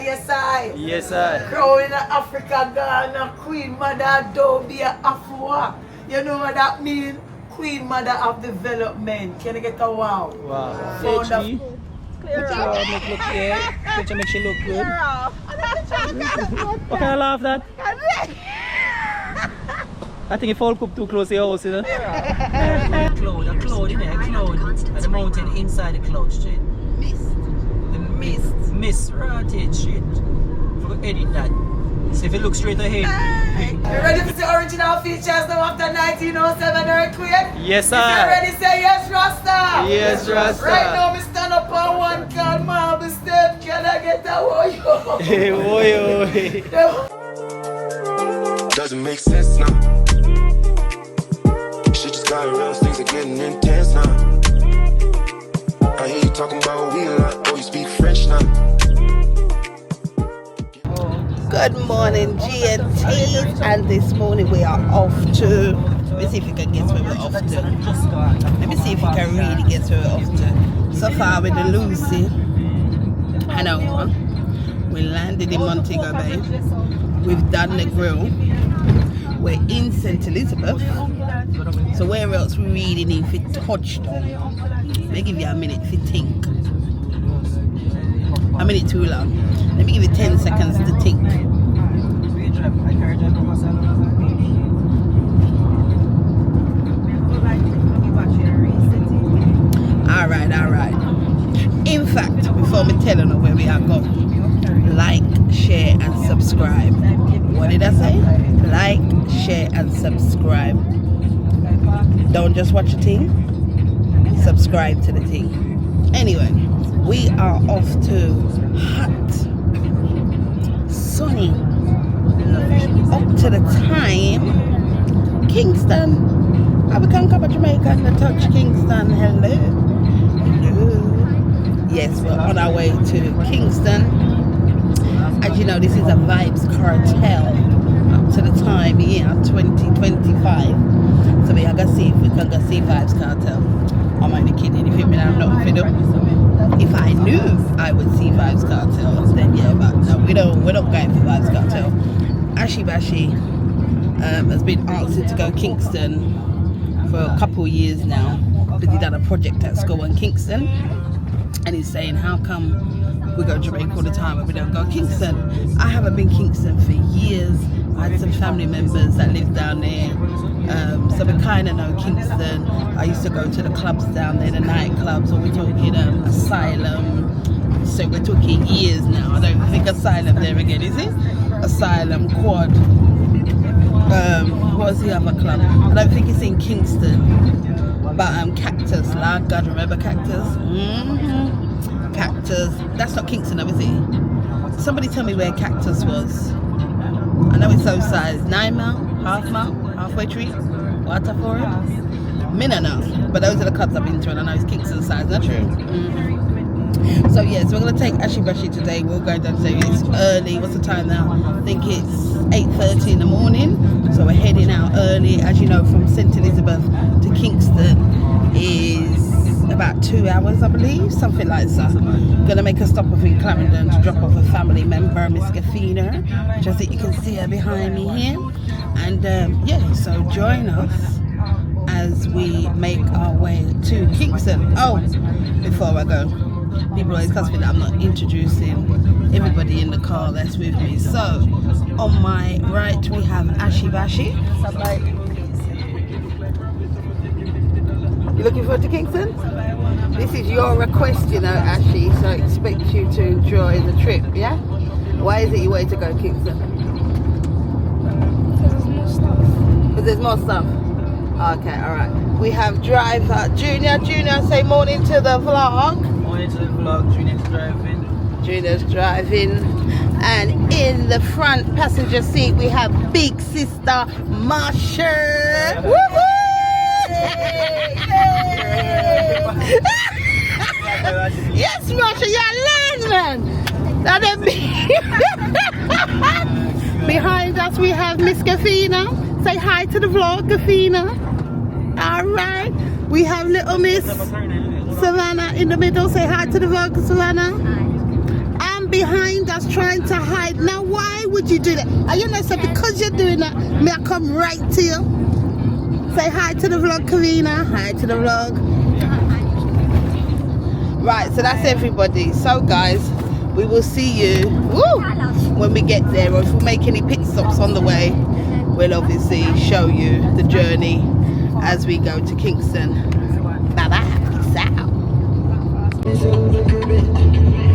yes I. Yes, I. Crown in Africa, Ghana, Queen Mother Dobia Afua. You know what that means? Queen Mother of Development. Can I get a wow? Wow. Found a- HD. Picture make look good. Picture make she look good. What kind of laugh that? I think if all come too close to your house, you know? A cloud, in there, a cloud. And the mountain inside the cloud, straight. Mist, right, shit. Forgot edit that. So if you look straight ahead. You ready for the original features now after 1907 earthquake? Yes, If sir. you ready, say yes, Rasta. Yes, Rasta. Right now, me stand up on one called Marble Step. Can I get a woyo? Hey, boy. Doesn't make sense now. Shit just got real, things are getting intense now. I hear you talking about we a lot, oh you speak French now. Good morning, GNTs, and this morning we are off to. Let me see if you can guess where we're off to. Let me see if you can really guess where we're off to. So far with the Lucy, Hanover. We landed in Montego Bay. We've done the grill. We're in St. Elizabeth. So where else we really need to touch on? Let me give you a minute to think. A minute too long. Let me give you 10 seconds to think. Alright. In fact, before me telling you where we are going, like, share and subscribe. What did I say? Like, share and subscribe. Don't just watch the thing, subscribe to the thing. Anyway, we are off to hot, sunny, up to the time, Kingston. I become cover Jamaica and touch Kingston. Hello. Yes, we're on our way to Kingston. As you know, this is a Vibes Cartel up to the time here, 2025. So we are going to see if we can go see Vibes Cartel. I'm only kidding, if you mean I'm not fiddle. If I knew I would see Vibes Cartel, then yeah, but no, we're not going for Vibes Cartel. Ashi Bashi has been asking to go Kingston for a couple of years now, because he done a project at school in Kingston, and he's saying, how come we go to Jamaica all the time and we don't go Kingston? I haven't been Kingston for years. I had some family members that live down there, so we kind of know Kingston. I used to go to the clubs down there, the nightclubs, or we're talking Asylum. So we're talking years now. I don't think Asylum there again, is it? Asylum, Quad. What's the other club? I don't think it's in Kingston. But Cactus, like God, remember Cactus? Cactus. That's not Kingston, though, is it? Somebody tell me where Cactus was. I know it's so size 9 mile, half mile, halfway tree, Waterford. Minna, but those are the clubs I've been to, and I know it's Kingston size, not true. So yes, we're gonna take Ashi Bashi today. We're going down today. It's early. What's the time now? I think it's 8:30 in the morning. So we're heading out early. As you know, from St. Elizabeth to Kingston is about 2 hours, I believe, something like that. Gonna make a stop off in Clarendon to drop off a family member, Miss Gafina, which I think you can see her behind me here. And yeah, so join us as we make our way to Kingston. Oh, before I go, people always ask me that I'm not introducing everybody in the car that's with me. So on my right we have Ashi Bashi. You looking forward to Kingston? This is your request, you know, Ashi, so I expect you to enjoy the trip, yeah? Why is it you want to go Kingston? Because there's more stuff. Okay, alright. We have driver Junior. Junior, say morning to the vlog. Morning to the vlog, Junior's driving. Junior's driving. And in the front passenger seat we have big sister Marsha. Woohoo! Yes, Marsha, you're learning. Behind us we have Miss Gafina. Say hi to the vlog, Gafina. Alright. We have little Miss Savannah in the middle. Say hi to the vlog, Savannah. And behind us trying And you know, so because you're doing that, may I come right to you? Say hi to the vlog, Karina. Hi to the vlog. Right, so that's everybody. So guys, we will see you when we get there, or if we make any pit stops on the way, we'll obviously show you the journey as we go to Kingston. Bye bye, peace out.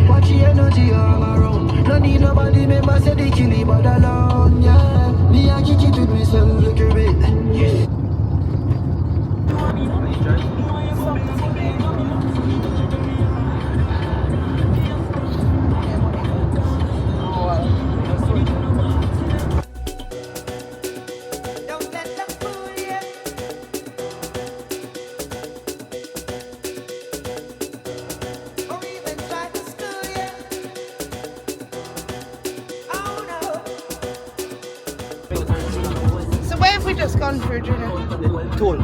Watch the energy all around. No need nobody, member say the kill it, but alone, yeah. Me I kick it with myself like a bit. Don't let them fool you. Or even try to school you. Oh no. So where have we just gone through, Junior? The toll.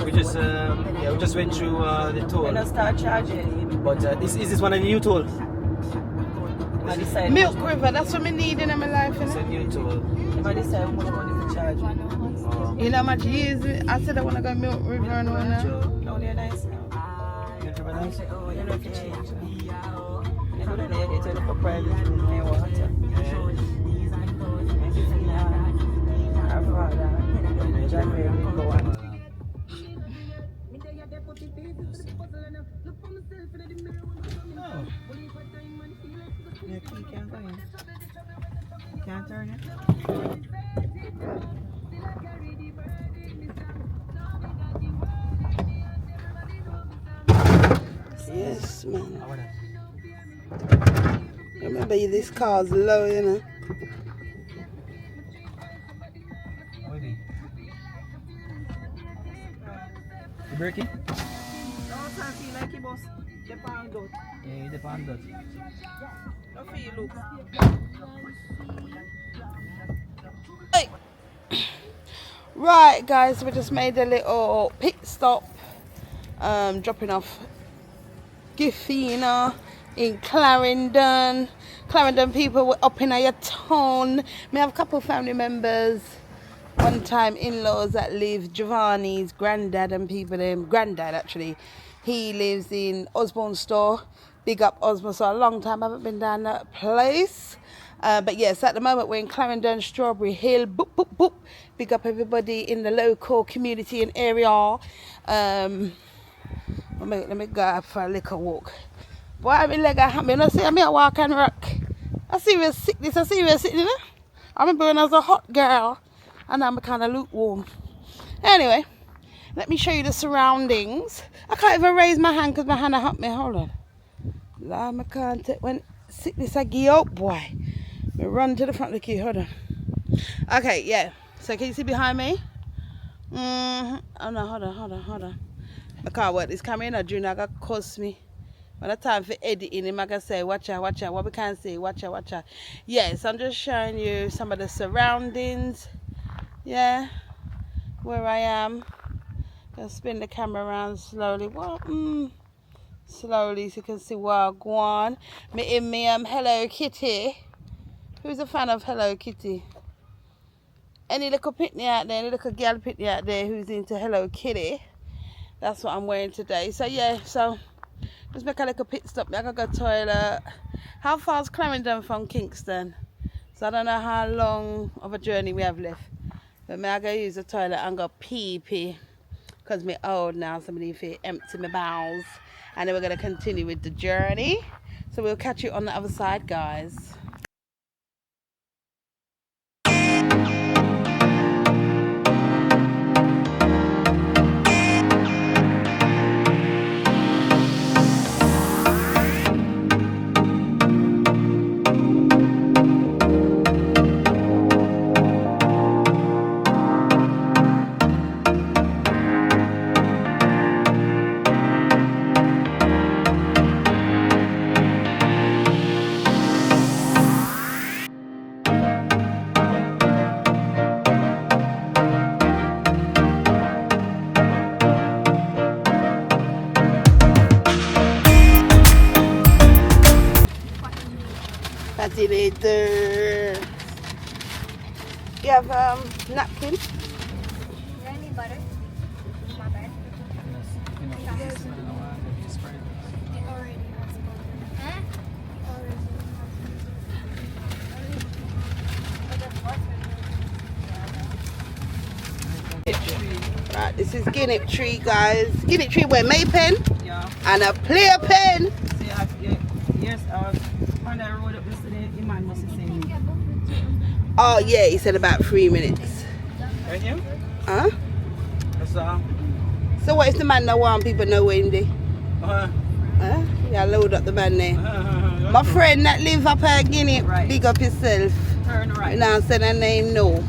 We just went through the toll. And I start charging. But is this one of the new tolls? I decide. Milk River, that's what I need in my life, It's a innit? new toll. I decide how much money to charge. You know how much years I said I want to go Milk River and all that. No, they're nice now. You know if you change. You know that they get a private room near water. I've heard that. January we go on. Your key can't go in. Can't turn it. Yes, man. Remember, this car's low, you know. You braking? No, I feel like you boss. Depend on. Yeah, it depends on that. No feel look. Right, guys, we just made a little pit stop, dropping off Gifina in Clarendon. Clarendon people were up in our town. We have a couple of family members, one time in-laws that live, Giovanni's granddad and people, granddad actually, he lives in Osborne Store. Big up Osborne Store. A long time I haven't been down that place. But yes, at the moment we're in Clarendon, Strawberry Hill. Boop, boop, boop. Big up everybody in the local community and area. Let me go out for a little walk. Boy, I mean, like, I see me walk and rock. I serious sickness, you know? I remember when I was a hot girl and I'm kind of lukewarm. Anyway, let me show you the surroundings. I can't even raise my hand because my hand hurt me. Hold on. Lord, I can't take when sickness I give up, boy. Me run to the front of the queue. Hold on. Okay, yeah. So can you see behind me? Oh no, hold on. I can't work this camera in a June. I got cost me. When the time for editing, I'm gonna say, watch out. What we can say, watch out. Yes, I'm just showing you some of the surroundings. Yeah, where I am. Gonna spin the camera around slowly. Slowly, so you can see where I go on. Me in me Hello Kitty. Who's a fan of Hello Kitty? Any little pitney out there, any little girl pitney out there who's into Hello Kitty? That's what I'm wearing today. So yeah, so just make a little pit stop. I gotta go toilet. How far is Clarendon from Kingston? So I don't know how long of a journey we have left. But I gotta use the toilet and go pee. Because me old now, so I need to empty my bowels. And then we're gonna continue with the journey. So we'll catch you on the other side, guys. Patinator. You have napkin? Any butter? My bad. Huh? Right, this is Guinea tree, guys. Guinea tree where Maypen Yeah. and a player pen. See, yes, on that road up yesterday, the man must have seen me. Oh yeah, he said about 3 minutes. Right here? Huh? That's So what if the man no want people know where he? Huh? Yeah, load up the man there. My friend that live up here Guinea, Right. big up himself. Turn right. You know, say that name no.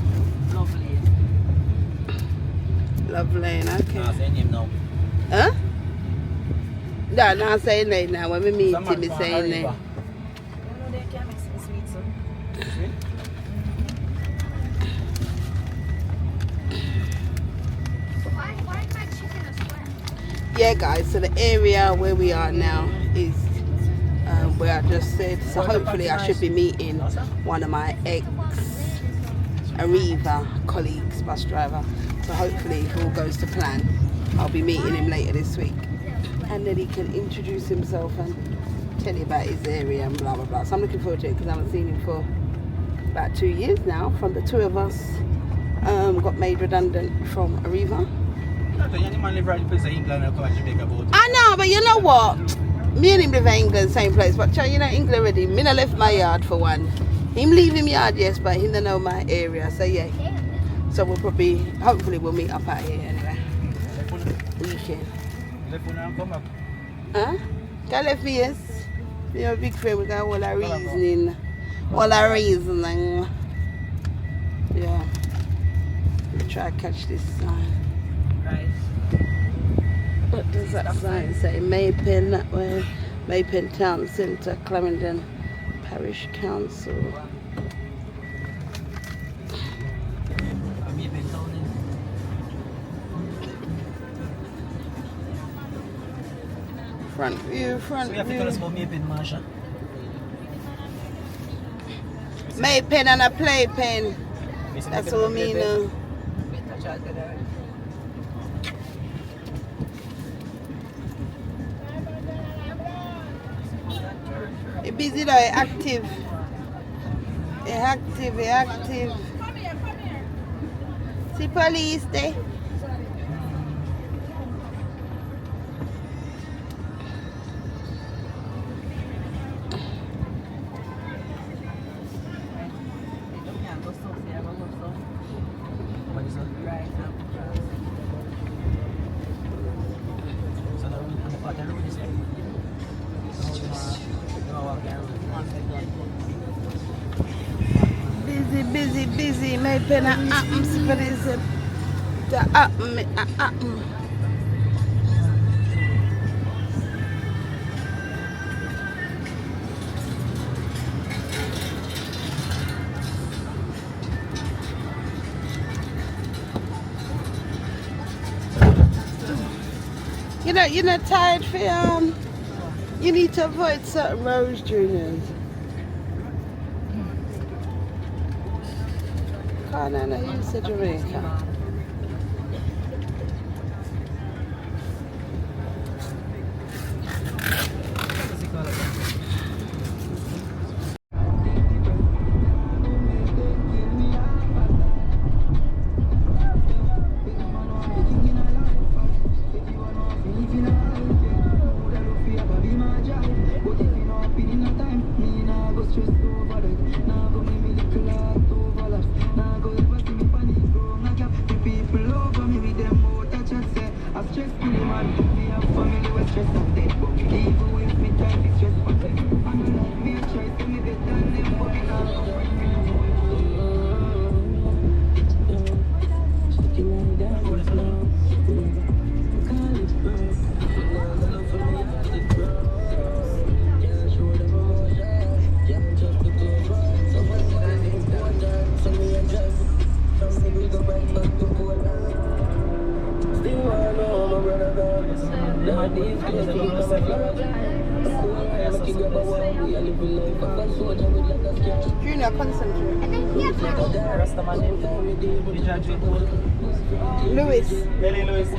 Lovely. Love Lane, okay. Nah, say him now. Huh? No, not saying that now. When we meet him, he saying that. No, they can't mix it sweet, so. Why is my chicken a square? Yeah, guys, so the area where we are now is where I just said. So hopefully I should be meeting one of my ex-Arriva colleagues, bus driver. So hopefully if all goes to plan, I'll be meeting him later this week. And then he can introduce himself and tell you about his area and blah, blah, blah. So I'm looking forward to it because I haven't seen him for about 2 years now. From the two of us got made redundant from Arriva. I know, but you know what? Me and him live in England, same place. But you know, England already. Me not left my yard for one. Him leave him yard, yes, but he don't know my area. So yeah. So we'll probably, hopefully we'll meet up out here anyway. Weekend. Huh? Can left me, yes. You're a big friend. We got all our reasoning. All our reasoning. Yeah. We'll try to catch this sign. Right. What does that sign say? Maypen that way. Maypen Town Centre, Clarendon Parish Council. Front view, front So you have to tell us view. about Maypen, Marsha. Maypen and a playpen. That's what I mean. He busy though, he active. He active, he active. See police there. Busy, Maypen a happens for this. The happen. You're not tired for you need to avoid certain roads, Juniors. Can't I know you said Jamaica? Junior, concentrate. Rastaman name. The judge with Lewis. Billy Lewis.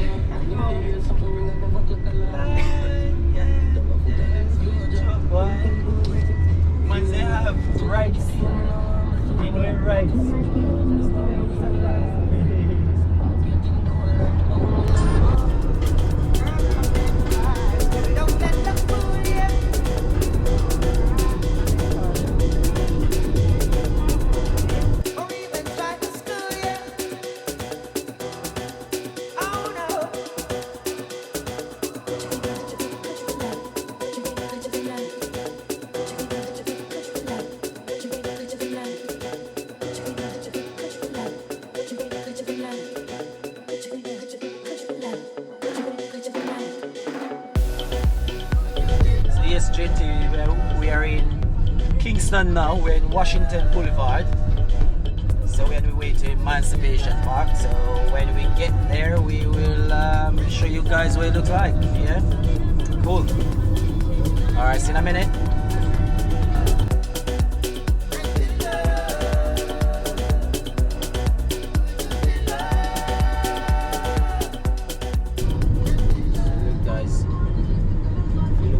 Man, they have rights. They know rights. Yes, JT, we are in Kingston now. We're in Washington Boulevard. So we're on the way to Emancipation Park. So when we get there, we will show you guys what it looks like. Yeah, cool. All right, see you in a minute.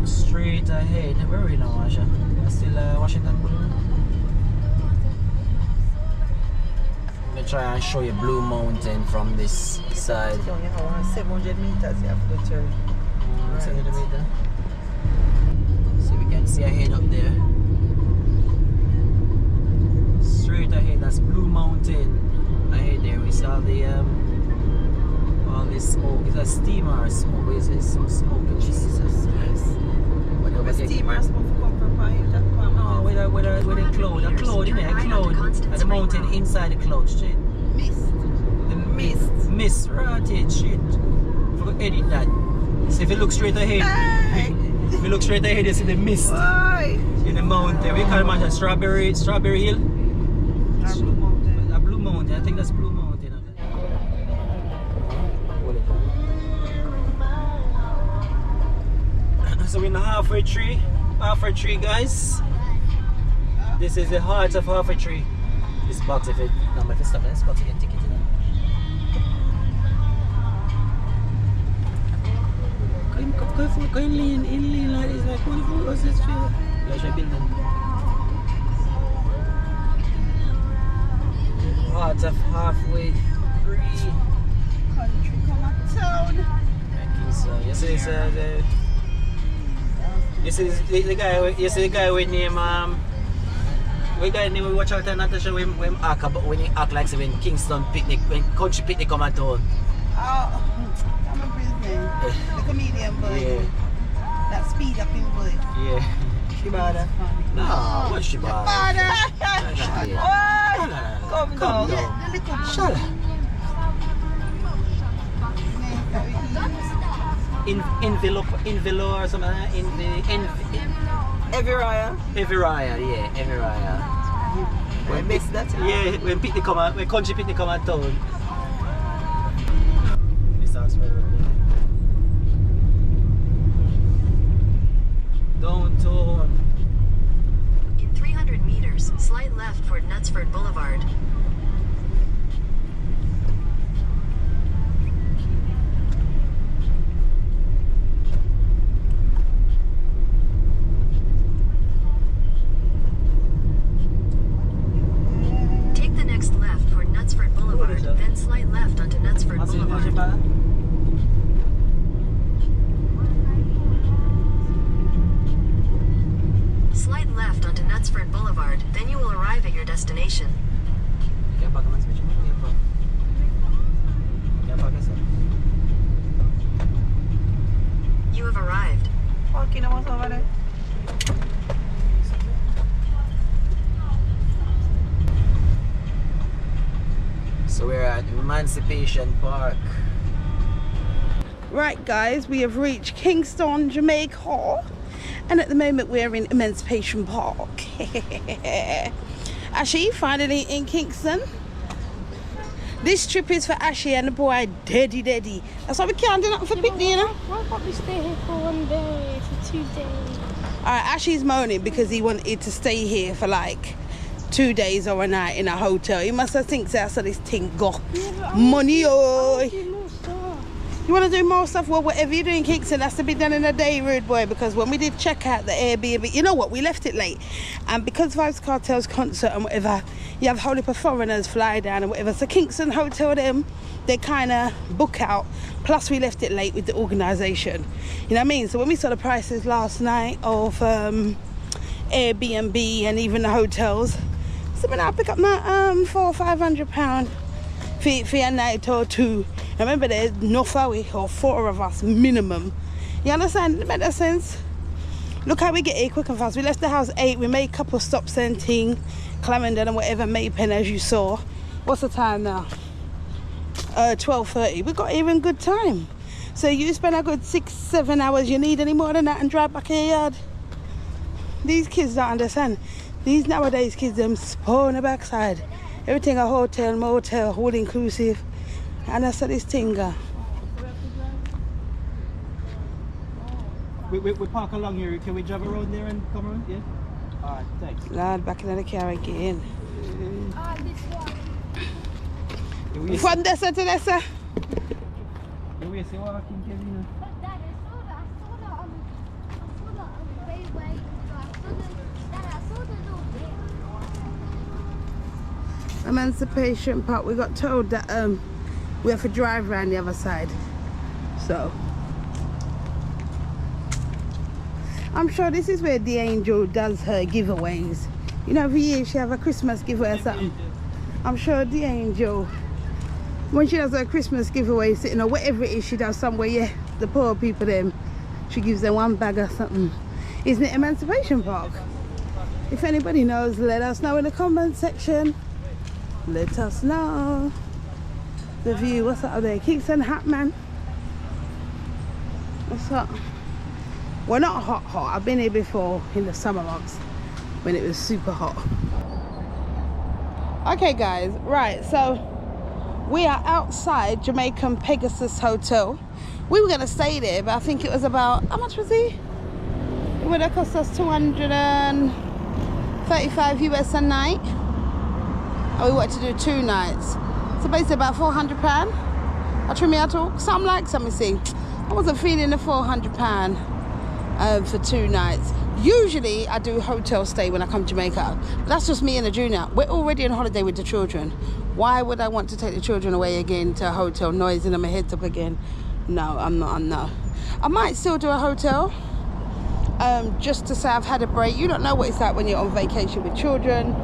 Straight ahead. Where are we now, Asha? Still Washington Boulevard. I'm gonna try and show you Blue Mountain from this side. So, you know, 700 meters you have to go turn. 700 meters. So we can see ahead up there. Straight ahead, that's Blue Mountain. Ahead there, we saw the all this smoke. Is that steam or smoke? What is this? Some smoke. Jesus Christ. The steamer smoke come from pine. No, with a cloud. A cloud in there, a cloud. And the mountain inside the cloud, straight. Mist. The mist, right, shit. Forgot to edit that. So if you look straight ahead, if you look straight ahead, you see the mist in the mountain. We call it Strawberry Hill. Or Blue Mountain. A Blue Mountain, I think that's Blue Mountain. So we're in the halfway tree, guys. This is the heart of halfway tree. This box, if you stop at this box, you get ticket in it. Can you lean like this, like what was this feel? Like a building. Heart of halfway tree. Country come up town. So yes, it's the guy with name we guy name we watch out and not to show when act about when he act like say when Kingston picnic, when country picnic come at town. Oh, I'm a business. The comedian boy. Yeah. That speed up in boy. Yeah. Shibada. No, what's she bad? Come down. The little Shut up. Envelope or something. Everywhere. Everywhere, yeah, everywhere. When mix that. Yeah, when picnic come out, when country picnic come at town. This house right around here. Downtown. In 300 meters, slide left for Knutsford Boulevard. Take the next left for Knutsford Boulevard, then slide left onto Knutsford Boulevard. Slide left onto Knutsford Boulevard, then you will arrive at your destination. You have arrived. Parking almost over there. So we're at Emancipation Park. Right guys, we have reached Kingston, Jamaica, and at the moment we're in Emancipation Park. Ashy finally in Kingston. This trip is for Ashy and the boy Daddy. That's why we can't do nothing for picnic, you know. Why can't we stay here for 1 day, for 2 days? Alright, Ashy's moaning because he wanted to stay here for like 2 days or a night in a hotel. You must have think so this thing go. Money, oh. You want to do more stuff? Well, whatever you do in Kingston has to be done in a day, rude boy, because when we did check out the Airbnb, you know what, we left it late, and because Vibes Cartel's concert and whatever, you have a whole heap of foreigners fly down and whatever, so Kingston Hotel, them, they kind of book out, plus we left it late with the organisation, you know what I mean? So when we saw the prices last night of Airbnb and even the hotels, so when I pick up my £400 or £500 for a night or two. Remember, there's no family or 4 of us minimum. You understand? It makes sense. Look how we get here quick and fast. We left the house 8. We made a couple stops and ting, Clarendon and whatever, Maypen, as you saw. What's the time now? 12:30. We got here in good time. So you spend a good 6-7 hours. You need any more than that and drive back in your yard? These kids don't understand. These nowadays kids, them spawn the backside. Everything a hotel, motel, all inclusive. And that's how this thing go. We park along here. Can we drive around there and come around? Yeah? Alright, thanks. Lord, back in the car again. You From this to this. You will see walking, Kevin. But Dad, I saw that on the railway. I saw the little bit. Emancipation Park. We got told that we have to drive around the other side. So I'm sure this is where the angel does her giveaways. You know, every year she have a Christmas giveaway or something. I'm sure the angel, when she does her Christmas giveaway, you know, whatever it is she does somewhere, yeah, the poor people, them, she gives them one bag or something. Isn't it Emancipation Park? If anybody knows, let us know in the comment section. Let us know. The view, what's up there? Kingston hat, man. What's up? Well, not hot. I've been here before in the summer months when it was super hot. Okay, guys, right, so we are outside Jamaican Pegasus Hotel. We were gonna stay there, but I think it was about, how much was it? It would have cost us 235 US a night. And we wanted to do 2 nights. So basically about £400. I trim me out talk. Some like, some see. I wasn't feeling the £400 for 2 nights. Usually I do hotel stay when I come to Jamaica. But that's just me and the junior. We're already on holiday with the children. Why would I want to take the children away again to a hotel, noising them my heads up again? No, I'm not. I might still do a hotel. Just to say I've had a break. You don't know what it's like when you're on vacation with children.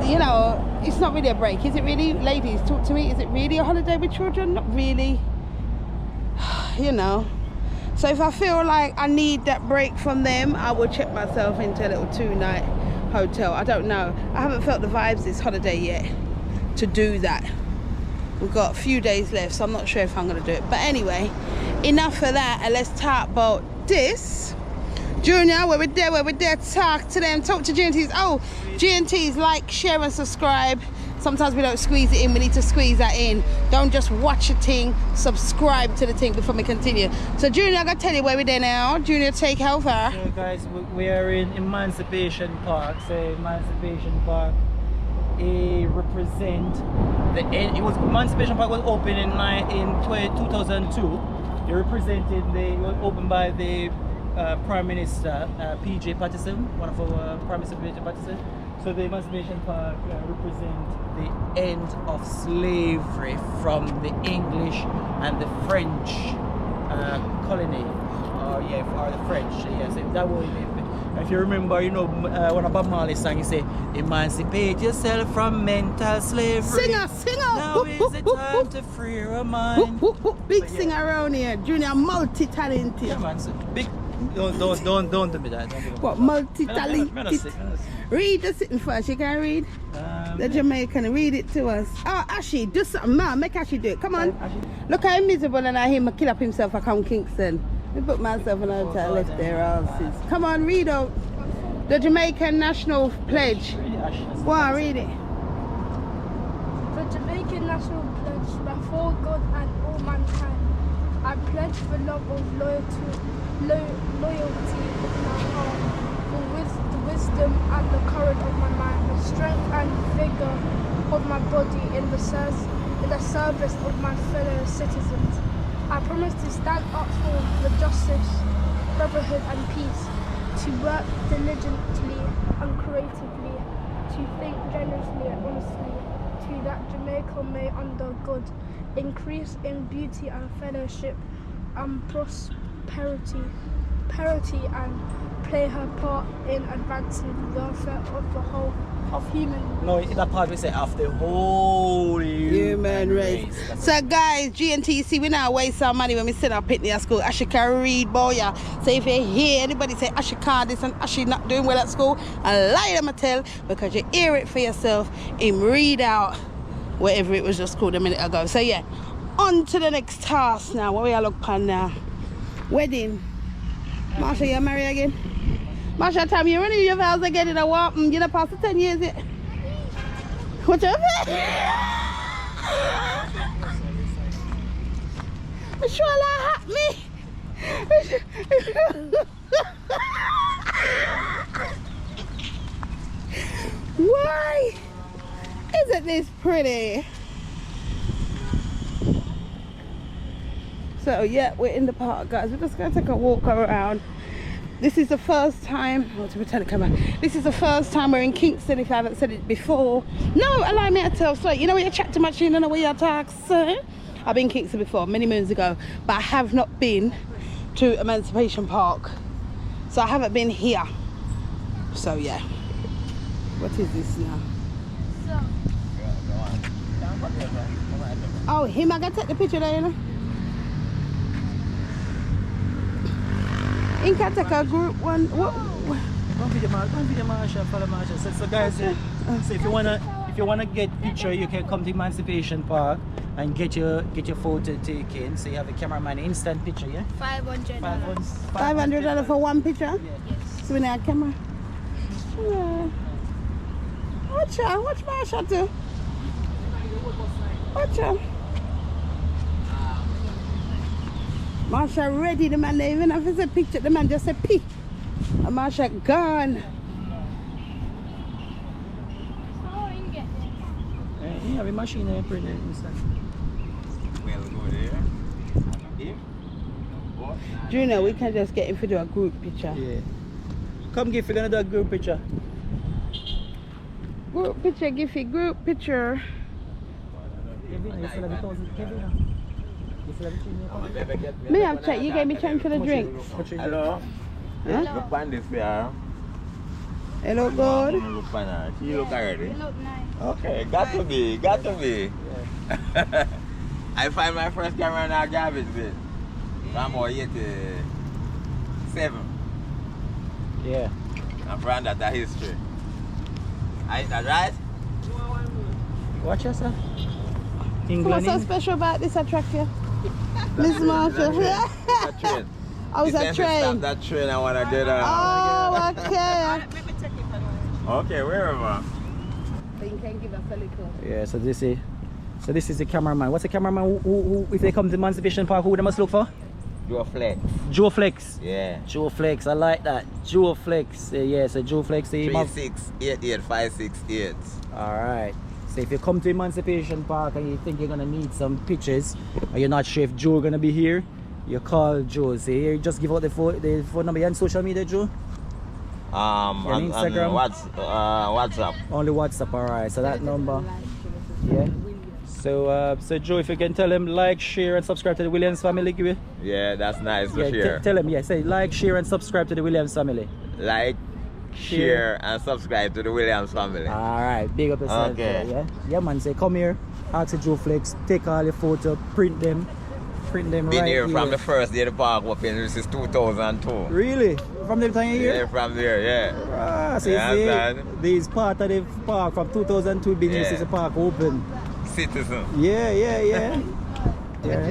You know, it's not really a break, is it really? Ladies, talk to me. Is it really a holiday with children? Not really. You know. So if I feel like I need that break from them, I will check myself into a little 2-night hotel. I don't know. I haven't felt the vibes this holiday yet to do that. We've got a few days left, so I'm not sure if I'm going to do it. But anyway, enough of that, and let's talk about this. Junior, where we're there, talk to them, talk to GNTs. Oh, GNTs, like, share and subscribe. Sometimes we don't squeeze it in, we need to squeeze that in. Don't just watch a thing, subscribe to the thing before we continue. So Junior, I'm gonna tell you where we're there now. Junior, take over. So guys, we are in Emancipation Park. So Emancipation Park, it represent the end. Emancipation Park was opened in 2002. It represented, it was opened by the Prime Minister PJ Patterson, one of our Prime Minister PJ Patterson. So the Emancipation Park represents the end of slavery from the English and the French colony, or the French. Yes, that was. If you remember, you know, one of Bob Marley song, he say, "Emancipate yourself from mental slavery." Singer. Now is the time to free your mind. Big singer around here, Junior, multi-talented. Yeah, man. So big. Don't do me that. Don't do me that. What, multi-talented? Read the sitting first. You can read the Jamaican. Read it to us. Oh, Ashley, do something, man. Make Ashley do it. Come on. Look how miserable and I him kill up himself. I come Kingston. I put myself in a hotel, left their houses. Come on, read out the Jamaican National Pledge. Go on, read it. The Jamaican National Pledge before God and all mankind. I pledge the love of loyalty in my heart, for the wisdom and the courage of my mind, the strength and of my body in the service of my fellow citizens. I promise to stand up for the justice, brotherhood and peace, to work diligently and creatively, to think generously and honestly, to that Jamaica may under God increase in beauty and fellowship and prosperity and play her part in advancing the welfare of the whole of human race. No, that part we say of the whole Human race. So guys, GNTC, we not waste our money when we sit up in their school. Ashley can read, boy. Yeah. So if you hear anybody say Ashley can't this and Ashley not doing well at school, and lie them a tell, because you hear it for yourself and read out whatever it was just called a minute ago. So yeah, on to the next task now. What we are looking on now? Wedding. Marsha, you married again? Marsha, tell me, you're running your vows again in a walk. You're not past the 10 years yet. What's up? Sure, that me. Why isn't this pretty? So yeah, we're in the park, guys. We're just gonna take a walk around. This is the first time, to pretend the camera. This is the first time we're in Kingston, if I haven't said it before. No, allow me to tell. So you know when you chat too much, you don't know where you talk, sir. I've been in Kingston before, many moons ago, but I have not been to Emancipation Park. So I haven't been here. So yeah. What is this now? Oh, him, I gotta take the picture there, you know? In can take a group one. What? Don't be the Marsha, follow Marsha. So guys, so if you wanna get picture, you can come to Emancipation Park and get your photo taken. So you have a cameraman, instant picture, yeah? $500. $500 for one picture? Yes. So we need a camera. Yeah. Watch out, watch Marsha too. Watch out. Marsha ready, the man, they even have to say picture, the man just say pee. And Marsha gone. You have a machine there, print it instant. Do you know we can just get him to do a group picture? Yeah. Come give, we're gonna do a group picture. Group picture, Giffy, group picture. Me have check, you gave me change for the drinks. Hello. Huh? Look on this here. Hello, good. Look on her. She look already. You look nice. Okay, got to be. I find my first camera in our garbage bin. I'm about 87. Yeah. I'm from that history. Is that right? Watch yourself. What's England. so special about this attraction? Miss Marsha. That train. Oh, it's a Stop train. that train, I want to get on. Oh, okay. Okay, wherever. So you can give us a little. Yeah, so this is the cameraman. What's the cameraman who if they come to Emancipation Park, who they must look for? Joe Flex. Joe Flex. Yeah. Joe Flex, I like that. Joe Flex. Yeah, so Joe Flex. 3688568. Alright. So if you come to Emancipation Park and you think you're gonna need some pictures, or you're not sure if Joe gonna be here, you call Joe. Say here, just give out the phone number. You on social media, Joe? On Instagram? WhatsApp. Only WhatsApp, alright. So that number. Yeah. So Joe, if you can tell him like, share and subscribe to the Williams family, give it. Yeah, that's nice to Yeah, share. tell him, yeah, say like, share and subscribe to the Williams family. Like, share and subscribe to the Williams family. Alright, big up yourself. Okay. Yeah, man, say come here, ask the Joe Flex, take all your photos, print them Been right here from the first day the park opened. This is 2002. Really? From the time you're here? Yeah, from there, yeah. Ah, so Yeah, you man. see, this part of the park from 2002 been here Yeah. since the park open. Citizen. Yeah. Yeah,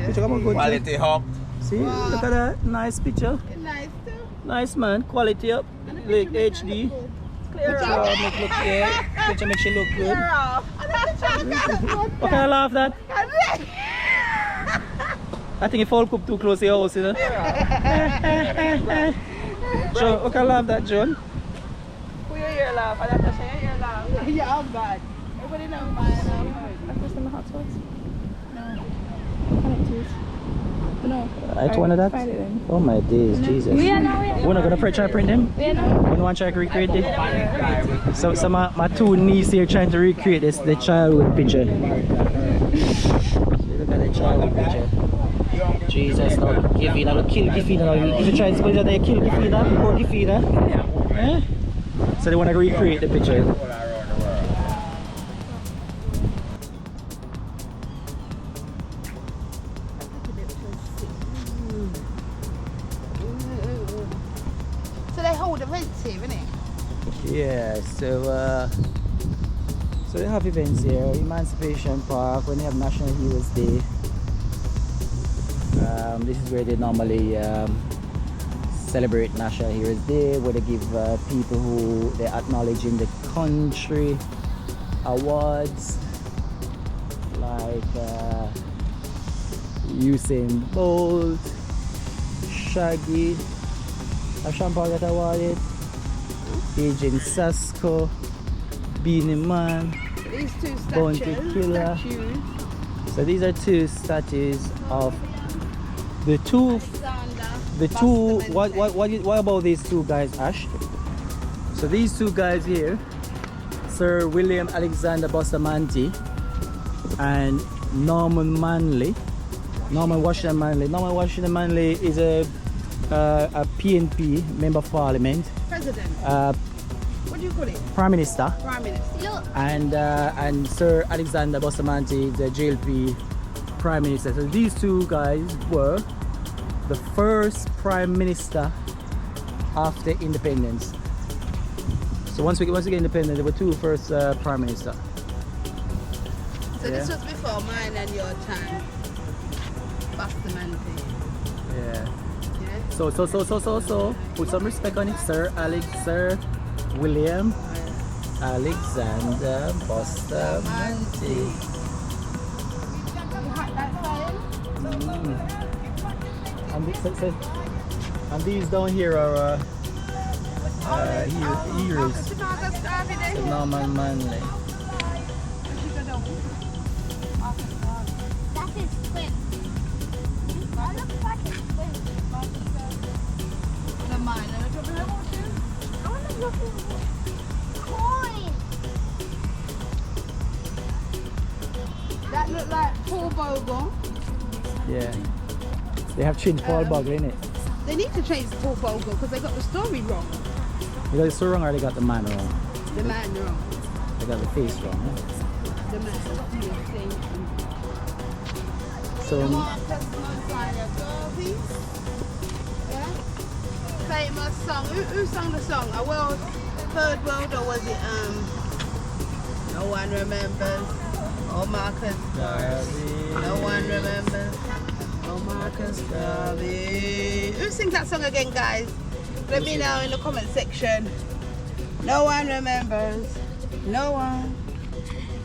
picture come on good. Quality hub. See, look at that, nice picture. Nice too. Nice man, quality up, like HD. Clear up. Picture makes you look good. What kind of laugh that? I think if all come too close to your house, you know. John, what kind of laugh that, John? Who you hear laugh? I don't say you hear laugh. Yeah, I'm bad. Everybody know my breakfast in the hot sauce? No. Connectors. No. I one of that? Oh my days, Jesus. We're not gonna try to print them? We don't want to try to recreate it? So my two niece here trying to recreate this, the childhood picture. Look at the childhood picture. Jesus, no, Gifina, no, kill Gifina. No. If you try to spell that, kill Gifina, poor Gifina. Eh? So they want to recreate the picture. So they hold events here, innit? Yeah, so they have events here. Emancipation Park, when they have National Heroes Day. This is where they normally celebrate National Heroes Day, where they give people who they acknowledge in the country awards, like Usain Bolt, Shaggy, Ashampar got awarded, Agent Sasko, Beanie Man, These two Bounty Killer. So these are two statues of the two. What about these two guys, Ash? So these two guys here, Sir William Alexander Bustamante and Norman Washington Manley. Norman Washington Manley is a PNP member of Parliament. President. What do you call it? Prime Minister. Prime Minister. And Sir Alexander Bustamante, the JLP Prime Minister. So these two guys were the first Prime Minister after independence. So once we get independent, there were two first Prime Minister. So this was before mine and your time. Bustamante. Yeah. So put some respect on it, Sir William Alexander Bustamante. And these down here are heroes. Norman Manley. That is twin. That looks like it's twin. The mine. I want to look at coin. That looked like Paul Bogle. Yeah. They have changed Paul Bogle in it. They need to change Paul Bogle because they got the story wrong. They got the story wrong or they got the man wrong? The man wrong. They got the face wrong. Huh? The man. So Yeah. Famous song. Who sang the song? A world, third world, or was it no one remembers? Oh, Marcus Garvey. No one remembers. Oh, Marcus Garvey. Who sings that song again, guys? Let me know in the comment section. No one remembers. No one.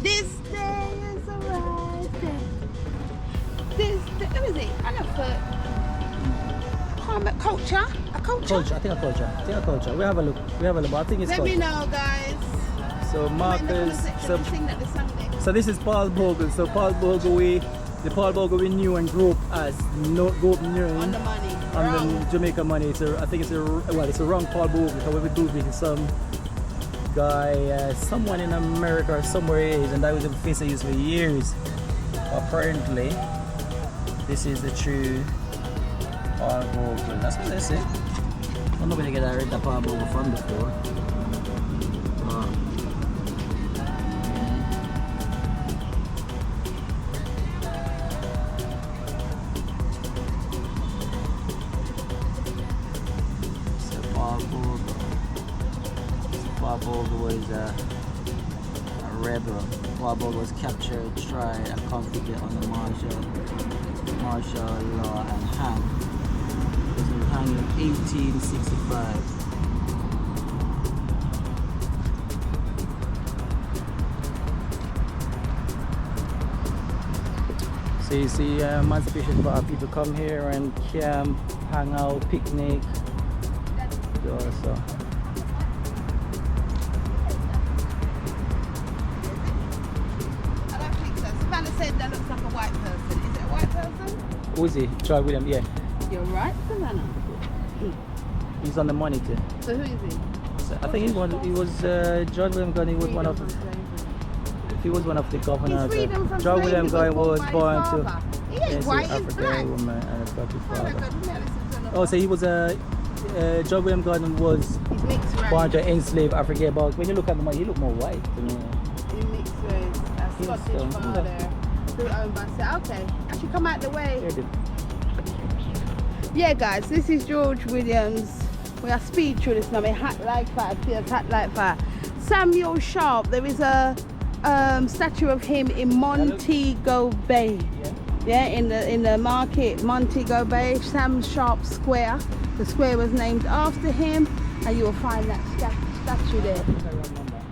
This day is the right day. This day. Who is it? I know for culture. A culture. I think a culture. We have a look. But I think it's Let me culture. know, guys. So Marcus. So this is Paul Bogle. So Paul Bogle, the Paul Bogle we knew and grew up as on the money. On the Jamaica money. So I think it's a wrong Paul Bogle. So we do with some guy, someone in America or somewhere it is, and that was the face I used for years. Apparently, this is the true Paul Bogle. That's what they say. I don't know where they get that Paul Bogle from before. Bob Bogle was a rebel. Bob Bogle was captured, tried, and convicted under martial law and hanged. He was hanged in 1865. So you see Emancipation Park, people come here and camp, hang out, picnic. So said that looks like a white person. Is it a white person? Who is he? George William, yeah. You're right, Savannah. He's on the monitor. So who is he? So I think he was George William Gunn. He was one of the governors. George William Gunn was born to African woman and a Scottish father. Oh, so he was George William Gunn was born to enslave African, but when you look at him, he looked more white to me. He mixed with a Scottish father who owned by okay. I should come out the way. Yeah, guys, this is George Williams. We are speed through this now. My hat like fire, feels hat like fire. Samuel Sharp. There is a statue of him in Montego Bay. Yeah, in the market, Montego Bay, Sam Sharp Square. The square was named after him, and you will find that statue there.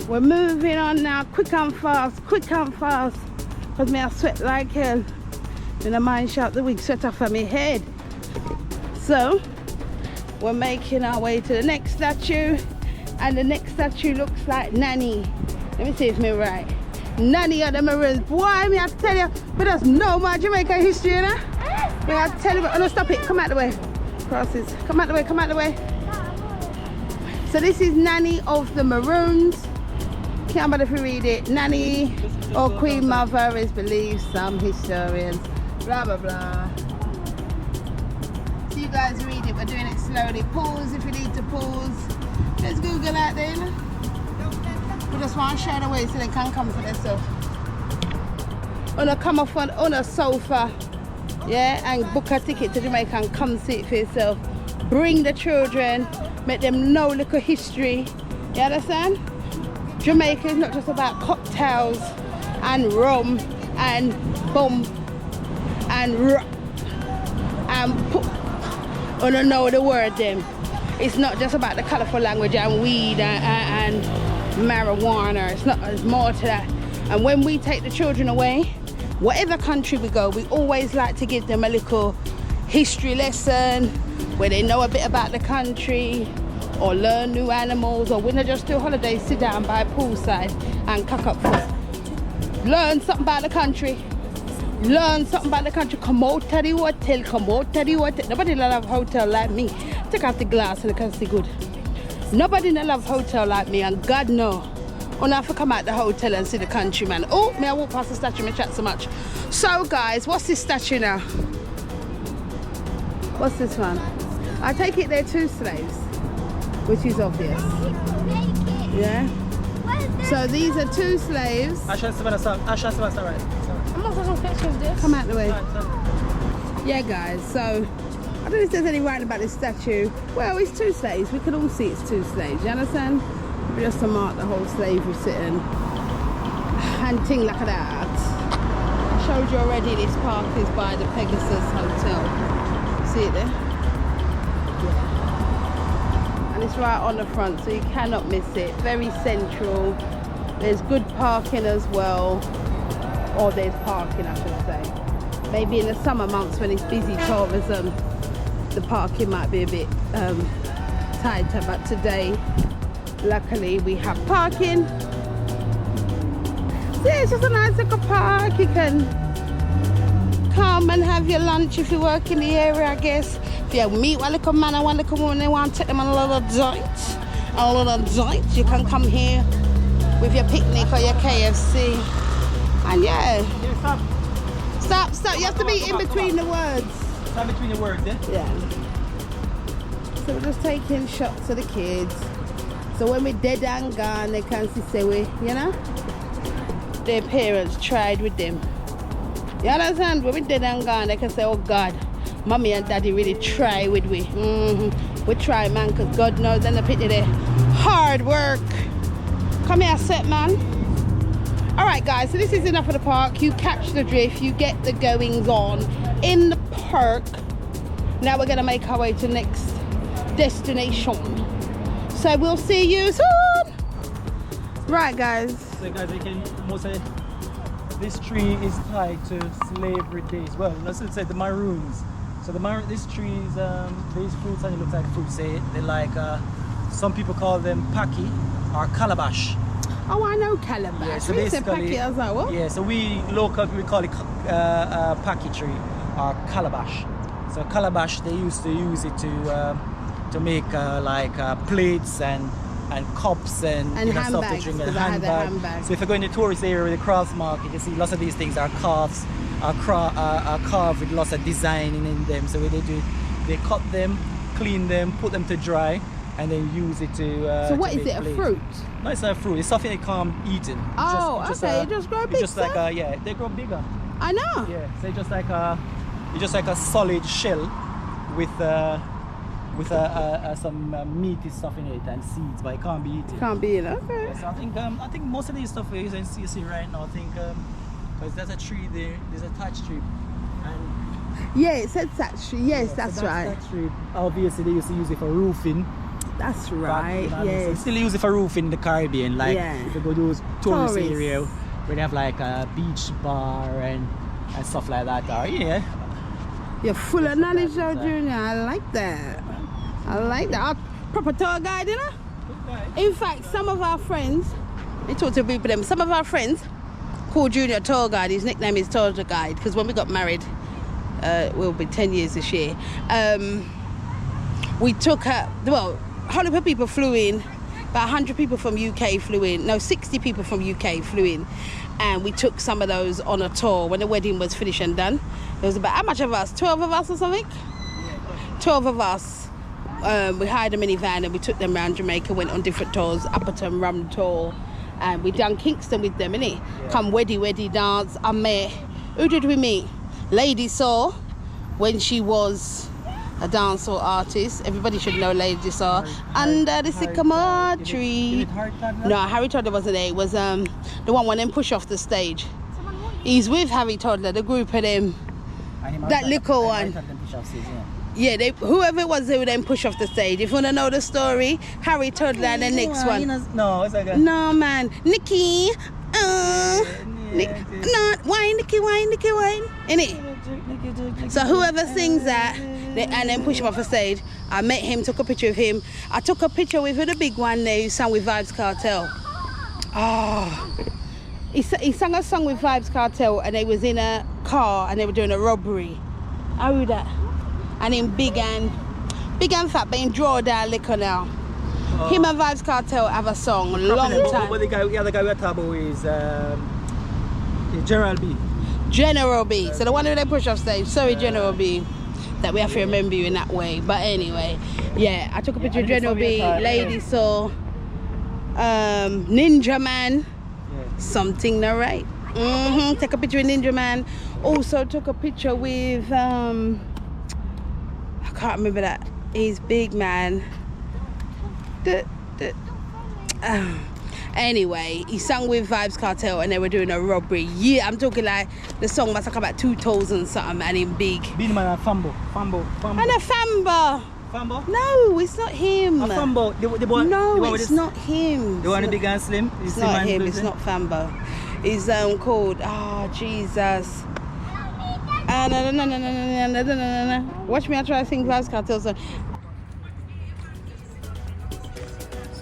We're moving on now, quick and fast, because me I sweat like hell. In a mine shop, the wig sweat off of my head. So, we're making our way to the next statue, and the next statue looks like Nanny. Let me see if I'm right. Nanny of the Maroons. Boy, me I tell you, but there's no more Jamaica history, you know? Me I tell you, oh no, stop it, come out the way. Crosses, come out the way, come out the way. So this is Nanny of the Maroons. Can't bother if you read it. Nanny or Queen Mother is believed, some historians. Blah, blah, blah. So you guys read it, we're doing it slowly. Pause if you need to pause. Let's Google out there, you know? We just want to show the way so they can come for themselves. Come off on a sofa, yeah, and book a ticket to Jamaica and come see it for yourself. Bring the children, make them know little history. You understand? Jamaica is not just about cocktails and rum and bum and put. I don't know the word them. It's not just about the colourful language and weed and marijuana. It's not. There's more to that. And when we take the children away, whatever country we go, we always like to give them a little history lesson where they know a bit about the country or learn new animals, or when they just do holidays, sit down by a poolside and cock up foot. Learn something about the country. Learn something about the country. Come out to the hotel. Come out to the hotel. Nobody love hotel like me. Take off the glass and I can see good. Nobody love hotel like me, and God know. I have to come out the hotel and see the country, man. Oh, may I walk past the statue, me chat so much. So guys, what's this statue now? What's this one? I take it they're two slaves, which is obvious. Yeah? So these are two slaves. Right. I'm not taking a picture of this. Come out the way. Yeah guys, so I don't know if there's any writing about this statue. Well, it's two slaves. We can all see it's two slaves, you understand? Just to mark the whole slavery sitting and thing like that. I showed you already, this park is by the Pegasus Hotel. See it there? Yeah. And it's right on the front, so you cannot miss it. Very central. There's good parking as well. Or there's parking, I should say. Maybe in the summer months when it's busy tourism, the parking might be a bit tighter, but today luckily we have parking. So yeah, it's just a nice little park. You can come and have your lunch if you work in the area, I guess. If you meet one little man and one little woman, they want to take them on a little joint, you can come here with your picnic or your KFC. And yeah. Stop. You have to be in between the words. Stop between the words, eh? Yeah. So we're just taking shots of the kids. So when we're dead and gone, they can say we, you know, their parents tried with them. You understand? When we're dead and gone, they can say, oh God, mommy and daddy really try with we. We try, man, because God knows and the pity there. Hard work. Come here, set man. All right, guys, so this is enough of the park. You catch the drift, you get the goings on in the park. Now we're going to make our way to the next destination. So we'll see you soon. Right, guys. So guys, you can almost say this tree is tied to slavery days. Well, let's say the maroons. So this tree is these fruits, and it looks like fruit. Say they like some people call them paki or calabash. Oh, I know Calabash. Yeah, so We said basically, packet. I was like, what? Yeah, so we local we call it packetry or calabash. So calabash, they used to use it to make like plates and cups and you know, stuff to handbags, drink and 'cause I had a handbag. handbag. So if you go in the tourist area with the crafts market, you see lots of these things are carved, are carved with lots of designing in them. So what they do, they cut them, clean them, put them to dry, and then use it to. So what to is make it? A plates. fruit? No, it's not a fruit. It's something they can't eat in. Oh, okay. It just grow big, It's just like sir? yeah, they grow bigger. I know. Yeah, so it's just like a solid shell with some meaty stuff in it and seeds, but it can't be eaten. Can't be in. Okay. Yeah, so I think most of these stuff you see right now. I think because there's a tree there, there's a touch tree, and Yeah, it said that tree. Yes, so that's right. That tree, obviously they used to use it for roofing. That's But, right. you know what I mean? So Yes. still use it for roofing in the Caribbean. Like Yeah. if you go to those tourist Tourists. area where they have like a beach bar and stuff like that. Or yeah. You're full of Yes, knowledge, though, exactly. Junior. I like that. I like that. Proper tour guide, you know? In fact, some of our friends, they talk to people, them. Some of our friends call Junior tour guide. His nickname is tour guide because when we got married, we'll be 10 years this year. We took well, 100 people flew in, about 100 people from UK flew in. No, 60 people from UK flew in. And we took some of those on a tour when the wedding was finished and done. There was about, how much of us? 12 of us or something? 12 of us. We hired a minivan and we took them around Jamaica, went on different tours, Upperton Rum Tour, and we done Kingston with them, innit? Come weddy dance. I met, who did we meet? Lady Saw, when she was a dancehall artist. Everybody should know Lady Saw. Under the sycamore tree. No, Harry Toddler wasn't there. It was the one when them push off the stage. He's with Harry Toddler, the group of them. That little one. Yeah, whoever it was, they would then push off the stage. If you want to know the story, Harry Toddler and the next one. No, it's like a... No, man. Nikki. Not wine, Nikki, wine. Innit? So whoever sings that, and then push him off the stage, I met him, took a picture of him. I took a picture with the big one there who sang with Vibes Cartel. Oh. He sang a song with Vibes Cartel and they was in a car and they were doing a robbery. How was that? And in big and fat, but in draw down liquor now. Him and Vibes Cartel have a song, long time. But the other guy we're talking about is General B. General B. So the one who they push off stage. Sorry, General B. That we have to remember you in that way. But anyway, yeah, I took a picture of General B, Lady Saw, Ninja Man, something not right. Take a picture with Ninja Man. Also took a picture with I can't remember that. He's big man. Anyway, he sang with Vibes Cartel and they were doing a robbery. Yeah, I'm talking like the song must have come about 2000 something and in big. Being man and Fambo. And a Famba. Fambo? No, it's not him. A Fambo. The boy, no, it's not him. The one big and slim? It's not him, it's not Famba. It's called, Jesus. Watch me, I try to sing Vibes Cartel song.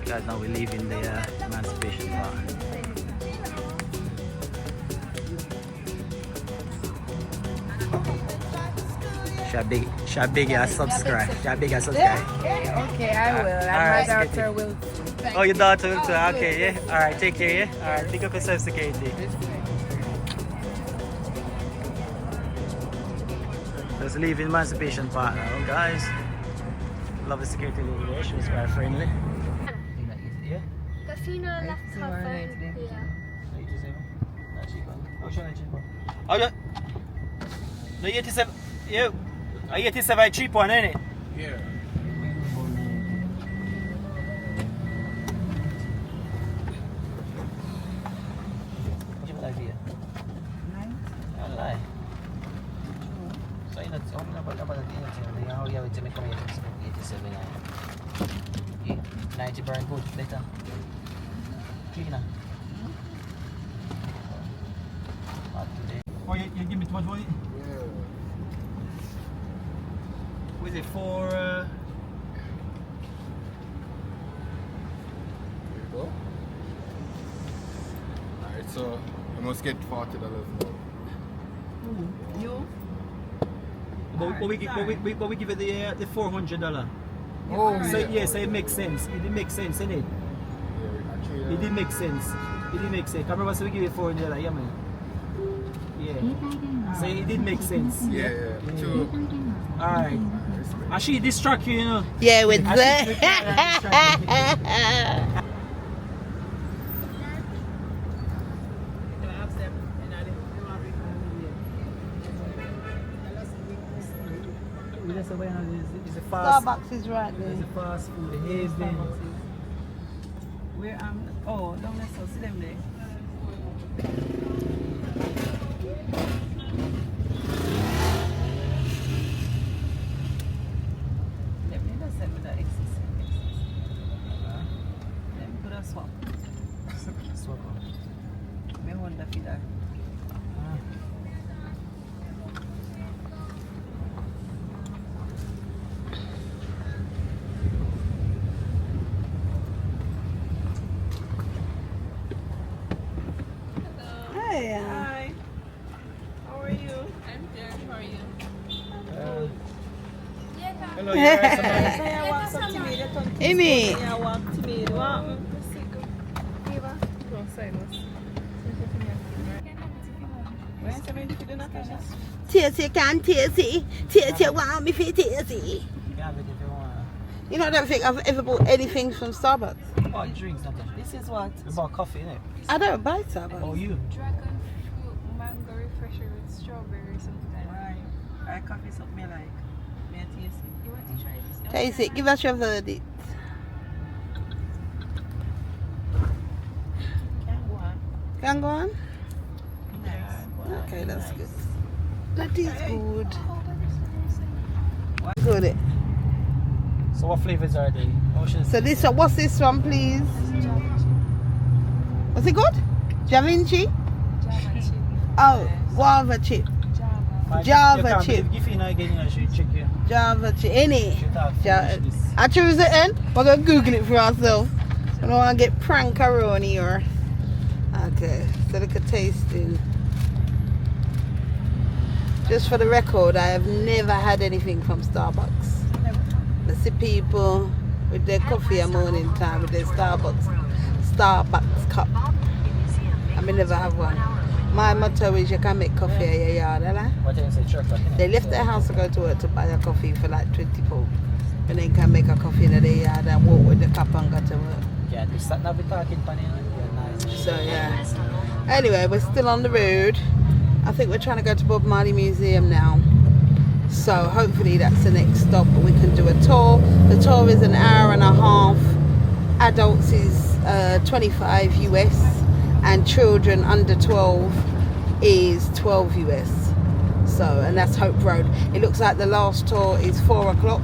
Guys, now we're leaving the Emancipation Park. Shabig, subscribe. Okay, I will. And my daughter will. Oh, your daughter will too. Okay, yeah. All right, take care, yeah. All right, pick up yourself, security. Just leaving Emancipation Park now, guys. Love the security lady there. She was very friendly. Yeah. Casino left her phone here. Oh, yeah. The 87. Yeah. 87 cheap one, ain't it? Yeah. What's your idea? 9. I lie. So, I'm about the 87. 90 burn good later. Cleaner. Oh, you give me too much money? Yeah. Was it for There you go. I must get $40 now. You? But we give it the $400. Oh, So yes, it makes sense. It did make sense, innit? Yeah, It did make sense. It did make sense. I remember so we give it $400, yeah man. Yeah. So it did make sense. yeah. True. Alright. And she distract you, you know. Yeah, with that. It's a fast. Starbucks is right there. It's a fast food. The Haven. Where oh, down there, so see them there. Let me just send me the excess. Let me put a swap. Swap. Me wonder for that. Hi. How are you? I'm good. How are you? Hello, you're right. I walk up to me. Amy. I walk to me. What? Tissy can tissy. Tissy want me for tissy. You can have it if you want. You know, I don't think I've ever bought anything from Starbucks. Oh, drinks, not that. This is what? We bought coffee, innit? I don't buy Starbucks. Oh, you? Dragon fruit mango refresher with strawberry or something. Right. I coffee something me like. May I taste it? You want to try this? Taste it. Give us your verdict. Can go on. Can go on? Nice. Okay, that's good. That is good. Good. So what flavors are they? So this, what's this one, please? What's it called? Da Vinci? Java chip. Oh, guava chip. Java chip. If you know again, I should check you. Java chip. Any? Should have Ja- finished this. I choose it then. We're going to Google it for ourselves. I don't want to get prankaroni or... Okay, so look at tasting. Just for the record, I have never had anything from Starbucks. I see people with their coffee at morning time with their Starbucks cup. I may never have one. My motto is you can make coffee at your yard, right? What time is it? 3 o'clock, innit? They left their house to go to work to buy a coffee for like 20 pounds. And then can make a coffee in their yard and walk with the cup and go to work. Yeah, this start now be talking funny, yeah, nice. So yeah. Anyway, we're still on the road. I think we're trying to go to Bob Marley Museum now. So hopefully that's the next stop. We can do a tour. The tour is an hour and a half. Adults is 25 US and children under 12 is 12 US. So, and that's Hope Road. It looks like the last tour is 4 o'clock.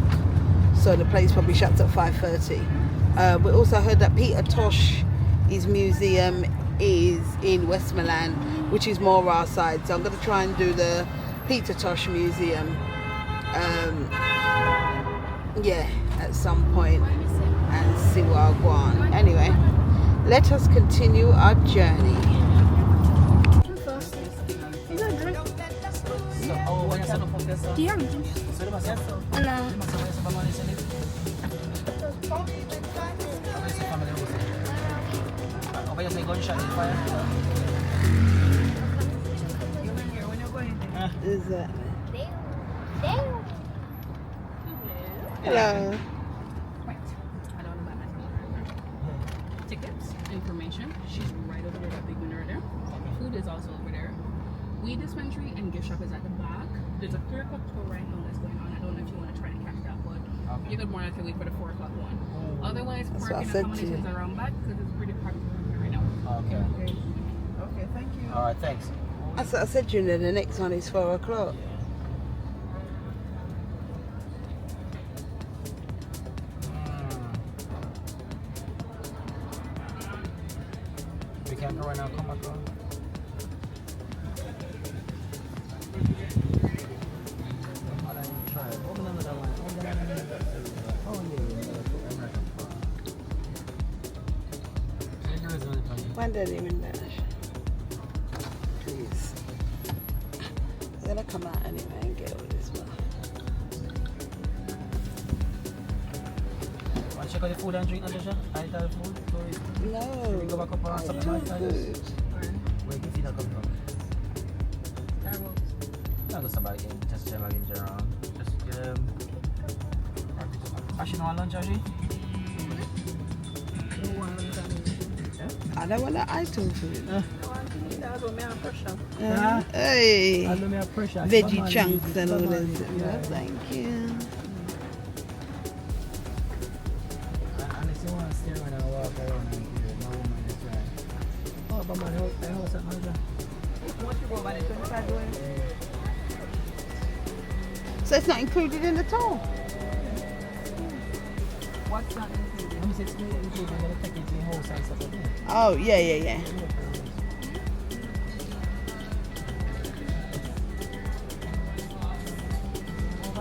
So the place probably shuts at 5:30. We also heard that Peter Tosh, his museum is in Westmoreland, which is more our side. So I'm going to try and do the Peter Tosh Museum, yeah, at some point and see what I'll go on. Anyway, let us continue our journey. You got a drink? Oh, when you set up for this, Do you have a drink? so they must have some. No. They must have some money, isn't it? Okay, you say gunshot in fire. Exactly. Hello. Right. I don't know about my tickets, information. She's right over there, that big window right there. Food is also over there. Weed dispensary and gift shop is at the back. There's a 3 o'clock tour right now that's going on. I don't know if you want to try and catch that, but you could more likely wait for the 4 o'clock one. Otherwise, That's what I parking said to accommodations you. are around back because it's pretty packed right now. Okay. Okay, thank you. Alright, thanks. That's what I said to you, the next one is 4 o'clock. We can go right now, come back on. Open another one. Oh, yeah. When did even dash? please. They're gonna come out anyway and get all this one. Want to check out the food and drink, Natasha? I tell food. No. Should we go back up on something like that? Where do you think that come from? Not go somebody just check in general. Just Ashi, no lunch, Ashi? I don't want that item food. Yeah. Hey. I don't have pressure. Veggie chunks and all this. Yeah, thank you. Unless you want to stay around and walk around and give no woman is right. Oh, but my house at Manager. Once you go by the 25 doing. So it's not included in the toll? What's not included? Let me say it's included in the packaging house and stuff like that. Oh, yeah.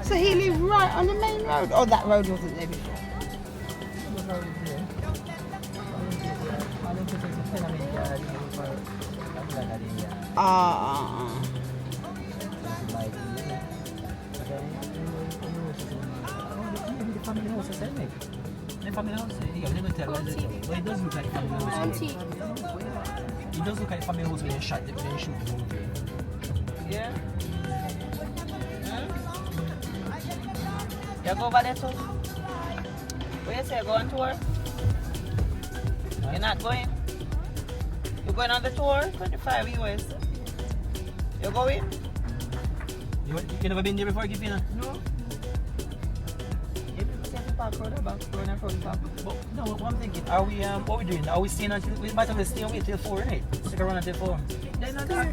So he lived right on the main road? Oh, that road wasn't there before. Family house, yeah, we never tell what it is. But it does look like family house. It does look like family house when you shot the when you shoot the movie. Yeah. You go over there too? Where you say you're going tour? You're not going? You're going on the tour? 25 US. You're going? You never been there before, Gipina? No. But no, what I'm thinking, are we what we doing? Are we staying until we might have to stay and wait till 4, innit? Stick around until 4. They're not there.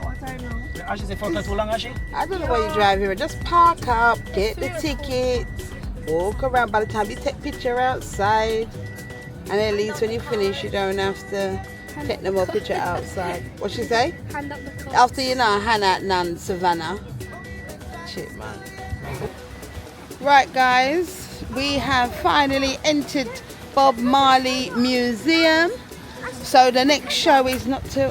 What time now? Ashley say 4 too long, Ashley? I don't know why you drive here. Just park up, get the tickets, walk around. By the time you take picture outside, and at least when you finish, you don't have to take no more picture outside. What she say? Hand up the cup. After you know, hand out none, Savannah. Shit, man. Right, guys, we have finally entered Bob Marley Museum. So the next show is not till...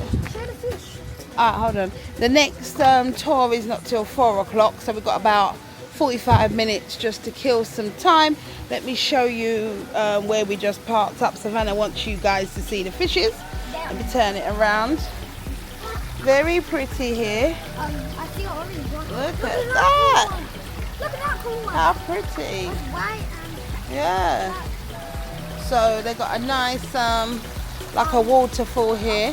hold on. The next tour is not till 4 o'clock. So we've got about 45 minutes just to kill some time. Let me show you where we just parked up. Savannah wants you guys to see the fishes. Let me turn it around. Very pretty here. I see an orange one. Look at that. Look at that cool one. How pretty. It's white and Yeah. So they got a nice like a waterfall here.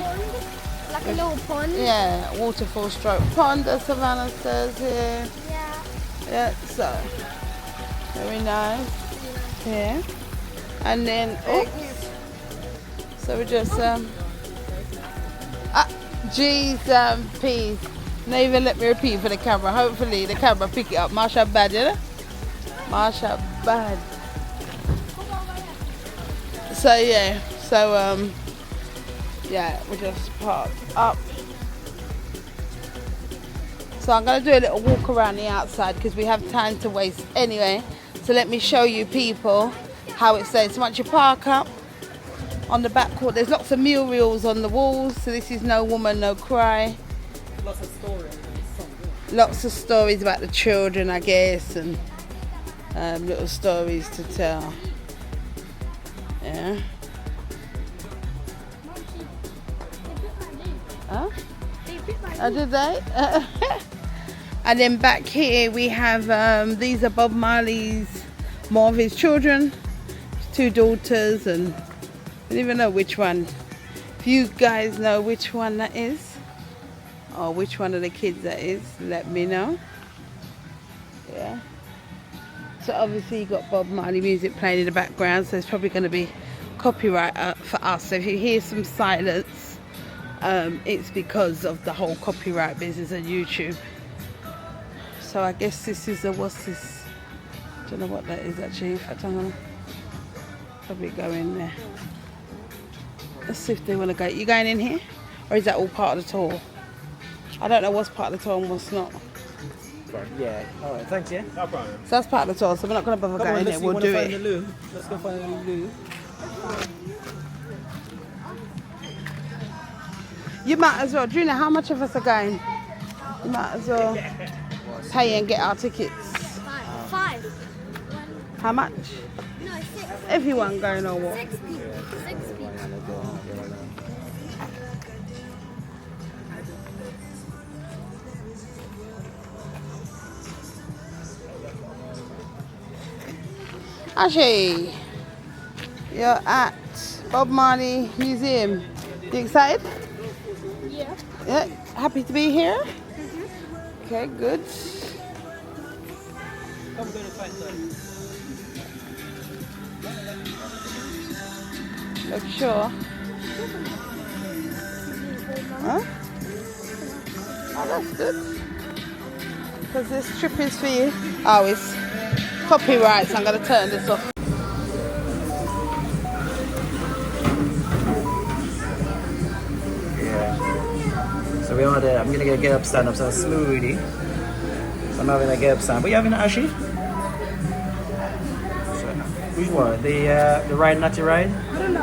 like a little pond. Yeah, waterfall stroke pond, as Savannah says here. Yeah. Yeah, so very nice here. And then oops. So we just jeez peace. Not even let me repeat for the camera. Hopefully the camera pick it up. Marsha bad, you know? Marsha bad. So yeah, yeah, we just parked up. So I'm gonna do a little walk around the outside because we have time to waste anyway. So let me show you people how it says. Once you park up on the back court, there's lots of murals on the walls. So this is No Woman, No Cry. Lots of stories. Lots of stories about the children, I guess, and little stories to tell. Yeah. Huh? Oh, did they? And then back here we have these are Bob Marley's, more of his children, 2 daughters, and I don't even know which one. If you guys know which one that is, or which one of the kids that is, let me know. Yeah. So obviously you got Bob Marley music playing in the background, so it's probably going to be copyright for us. So if you hear some silence, it's because of the whole copyright business on YouTube. So I guess this is what's this? I don't know what that is actually. In fact, I'm gonna probably go in there. Let's see if they want to go. You going in here, or is that all part of the tour? I don't know what's part of the tour and what's not. Yeah. All right. Thanks. Yeah. No problem. So that's part of the tour. So we're not going to bother Come going on, there. We'll do it. Let's go find the loo. You might as well, Junior, how much of us are going? You might as well pay and get our tickets. 5. How much? No, 6. Everyone going or what? 6 people. 6 people. Ashley, you're at Bob Marley Museum. You excited? Yeah. Yeah. Happy to be here? Okay, good. Make sure. Huh? Oh, that's good. Because this trip is for you. Oh, it's copyright, so I'm going to turn this off. Yeah. So we ordered, I'm gonna get up stand up, so smoothie. So I'm having a get up stand. But you having Ashy? Which one? The ride natty ride? I don't know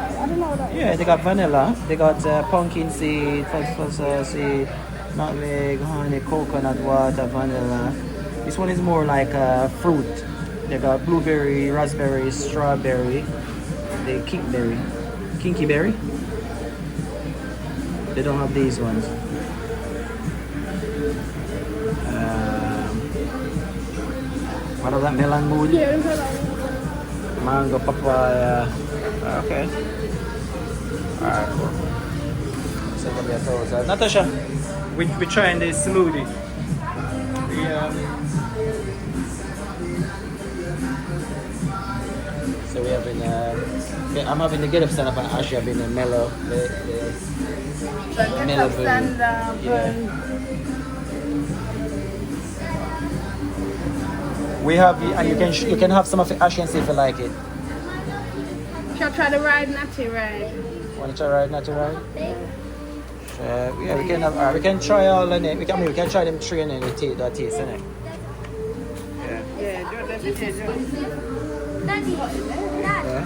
what that is. Yeah, they got vanilla, they got pumpkin seed, phosphorus seed, nutmeg, honey, coconut water, vanilla. This one is more like fruit. They got blueberry, raspberry, strawberry, the kinky berry. They don't have these ones. What is that, melon mood? Yeah, there's that one. Mango, papaya. Okay. Alright, cool. So what we are told. Natasha, we're trying this smoothie. So we have been, I'm having the get up stand up and Ashley have been in mellow. Mellow food. Yeah. We have, and you can have some of it, Ashley, and see if you like it. Shall I try the ride, natty ride? Want to try ride, not to ride? Yeah, we can have. We can try all of it. We can try them three and then we take that taste, innit? Yeah. Yeah, do it every day. Daddy. Yeah.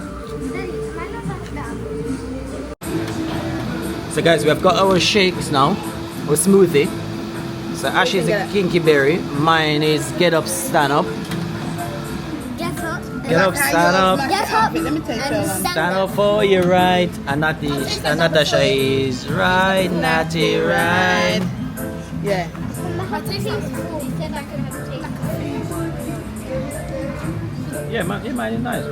Daddy, mine not like that. So guys, we have got our shakes now, our smoothie. So Ashley's a kinky berry. Mine is get up, stand up. Get up. Get up, stand up. Get up. Let me take And your Stand up for your right. And Natasha is right, natty right. Yeah. He said I could have a taste. Yeah, mine is nice.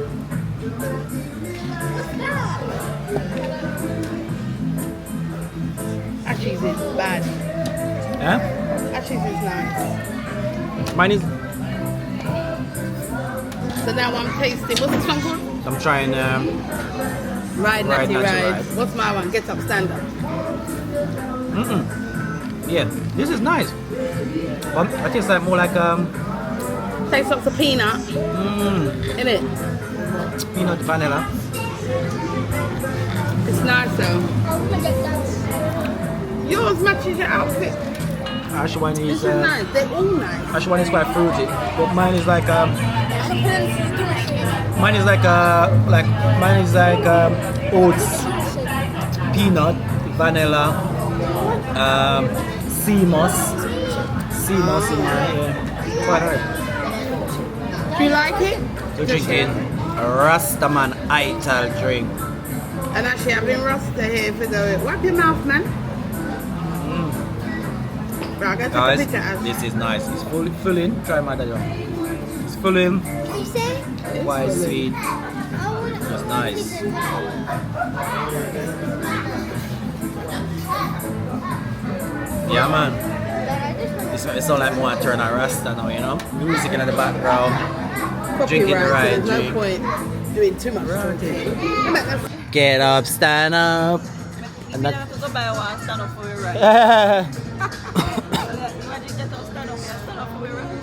Ashley's is bad. Huh? Ashley's is nice. Mine is. So now I'm tasting. What's this one called? I'm trying. Ride, natty Natty ride. Ride. What's my one? Get up, stand up. Yeah, this is nice. I taste like more like Tastes like a peanut. In it. peanut vanilla. It's nice though. Yours matches your outfit. Actually, one This is is nice. They're all nice. actually one is quite fruity, but mine is like oats, peanut, vanilla, sea moss in mine. Yeah, quite hard. Do you like it? So drinking a Rastaman Ital drink. And actually, I've been Rasta here for the. Wipe your mouth, man. Right, I'm gonna take Guys, a picture as this is nice. It's full in. Try my dad. It's full in. You say? Quite sweet. Just nice. Yeah, man. It's not like more turn a Rasta now, you know? Music in the background. Drinking the right There's no drink. point doing too much talking. Get up, stand up. And that- have to go buy one, stand up for your right. Yeah. Imagine get up, stand up for your right.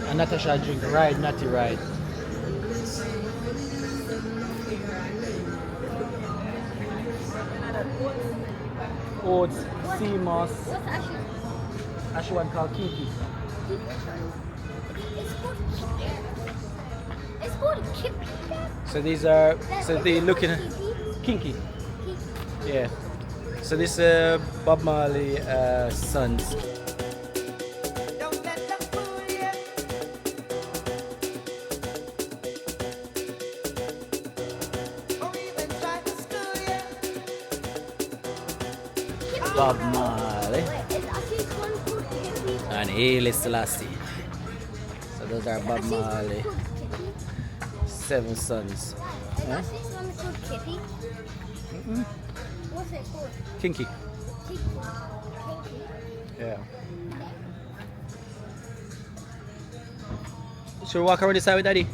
And Natasha drink ride, natty ride. Oats, sea moss. What's actually? Actually one called Kiki. It's called. It's this called Kippy? So these are, so they looking at kinky. Yeah. So this Bob Marley sons. Bob Marley and Haile Selassie. So those are Bob Marley 7 sons. Yeah? Is this one called Kippy? What's it called? Kinky. Kinky. Yeah. Should we walk around this side with Daddy?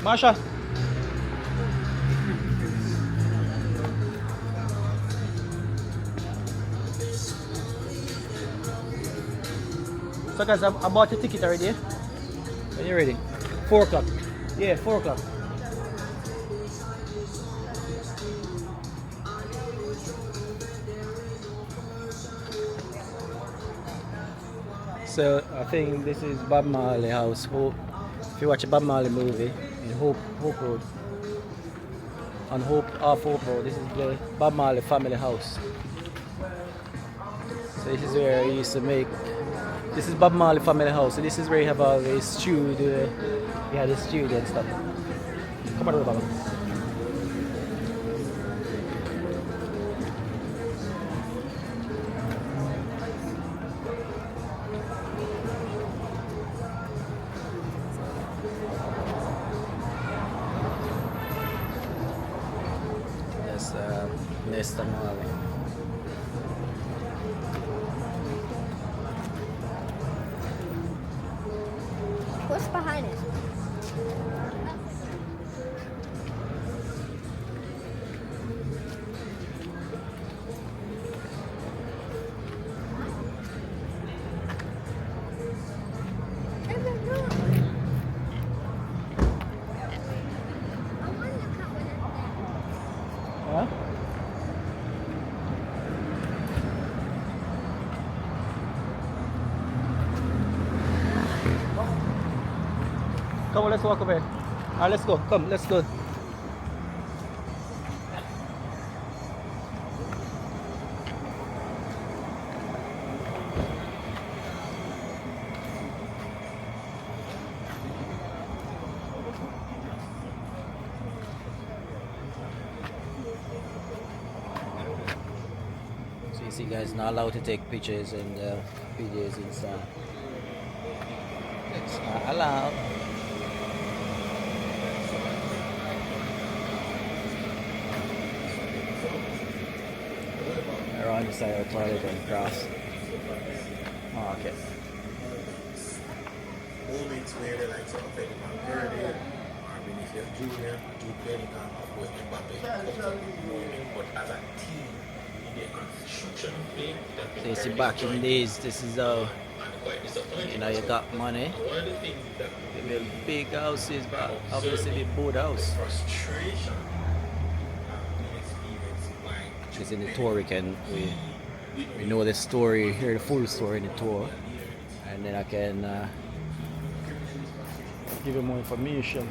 Marsha. So guys, I bought your ticket already. When you ready? 4 o'clock. Yeah, 4 o'clock. So I think this is Bob Marley house. Hope. If you watch a Bob Marley movie in Hope Road, on Hope Road, this is the Bob Marley family house. So this is where he used to make. This is Bob Marley family house. So this is where you have all the studio. Yeah, the studio and stuff. Come on, Baba. Yes, Mr. Marley. What's behind it? Huh? Come on, let's walk over here. Alright, let's go. Come, let's go. So you see guys, not allowed to take pictures and videos inside. It's not allowed. Around the side of the toilet and cross. Oh, okay. Moments where they like to affect my birthday, or when if you're junior, do plenty of work in Mbappe. But as a team, in the construction thing, So you see back in days, this is how, you know, you got money, you build big houses, but obviously the boat house. Frustration. Because in the tour we know the story, hear the full story in the tour, and then I can give you more information.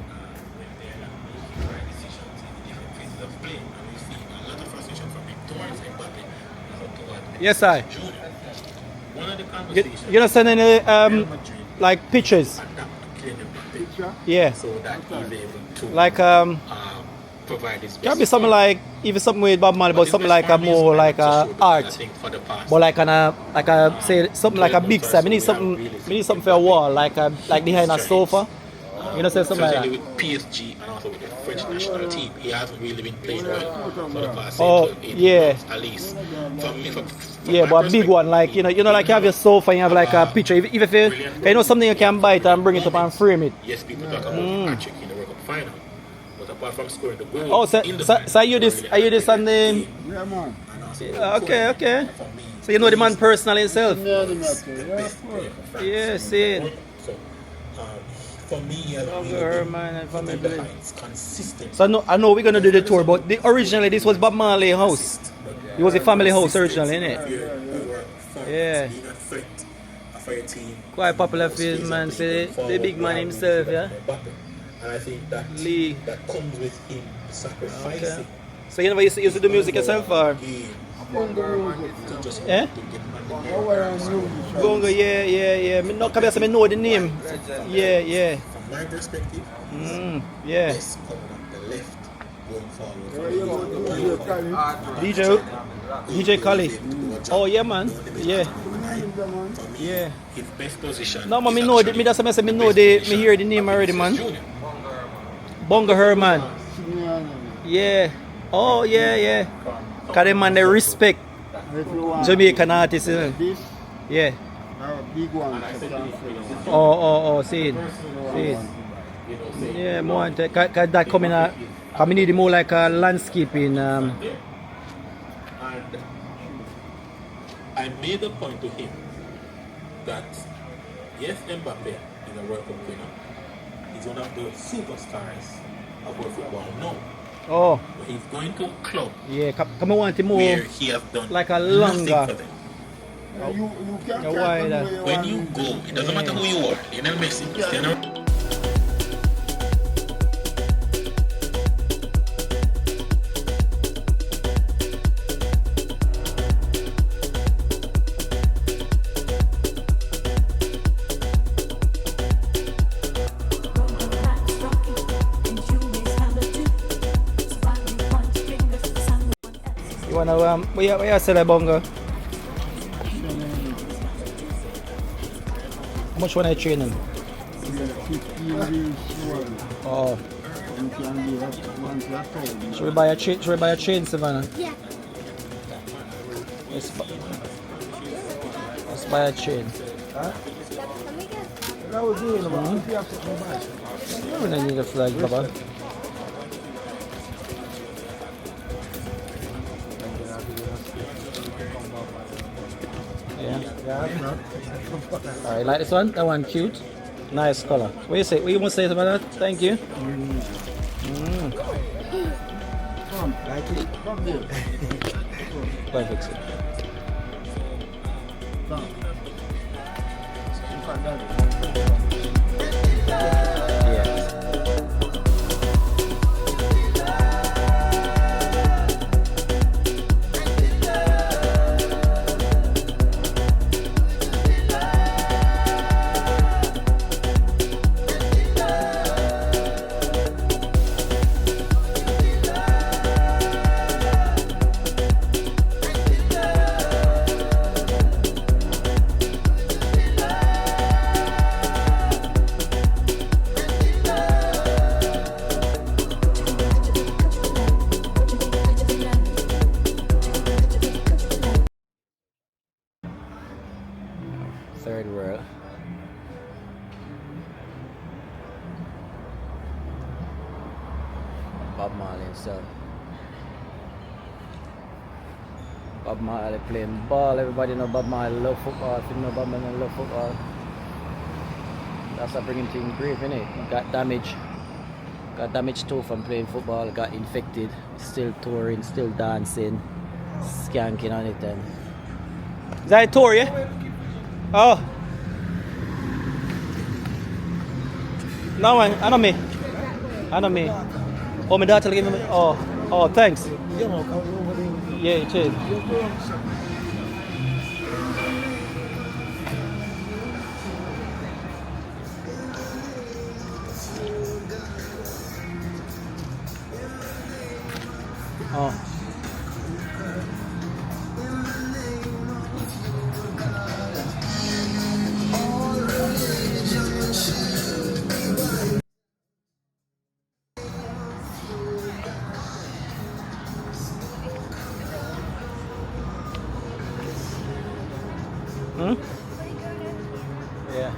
Yes, I. You don't send any like pictures. Yeah. So that he's able to Like provide his can be something like even something with Bob Marley, but something like a more like a art, but like say something like a big set. We need something for a wall, like behind a sofa. You know, say something like that. With PSG and also with the French national team, he hasn't really been playing well for the past 18 months, at least. Yeah, but a big one, like you know, like you have your sofa and you have like a picture. If you know something, you can buy it and bring it up and frame it. Yes, people talk about Patrick in the World Cup final, but apart from scoring the goal, oh, so are you this on the? yeah, man. Okay. So you know the man personally himself. Yeah, see. For me, consistent. So I know we're gonna do the tour, but originally this was Bob Marley house. It was a family house originally, innit? Yeah. for your team. Quite popular field, man. See the big man himself, yeah? And I think that Lee. that comes with him sacrificing. Okay. So you never used to do music yourself, or? Eh? Bongo, yeah. Me no come here, so me know the name. Yeah. From my perspective, Yeah. best coming up the left going forward. DJ Kali. Oh yeah, man. Yeah. Yeah. His best position. No, man, me know me that's me say me know me hear the name already, man. Bongo Herman. Yeah. Oh yeah. Cause them man they respect Jamaican artists, you know? Yeah. Big one. See it. Yeah, more cause that coming out. Cause me need more like a landscaping. And I made a point to him that yes, Mbappe is a World Cup winner. He's one of the superstars of world football now. Oh. But he's going to a club. Yeah, come on, want him more. Where he has done like a longer. For them. You can't when you go, it doesn't matter who you are. Lionel Messi, Cristiano. You wanna where you sell a bongo? How much when I train them? 15 weeks. Oh. You can be up once you are told. Should we buy a chain, Savannah? Yeah. Let's buy a chain. Huh? That was doing about if you have something to buy. We don't need a flag, Baba. Yeah. Alright, like this one? That one cute. Nice color. What you say? What you want to say about that? Thank you. Come, like it. Come here. Perfect. Come. Third world. Bob Marley himself. Bob Marley playing ball. Everybody know Bob Marley love football. If you know Bob Marley love football, that's what bringing things grave, innit? Got damaged too from playing football. Got infected. Still touring, still dancing, skanking on it. And is that a tour, yeah? Oh. No man, I know me. Oh, my daughter give me. Oh, thanks. Yeah, cheers. Oh. Yeah.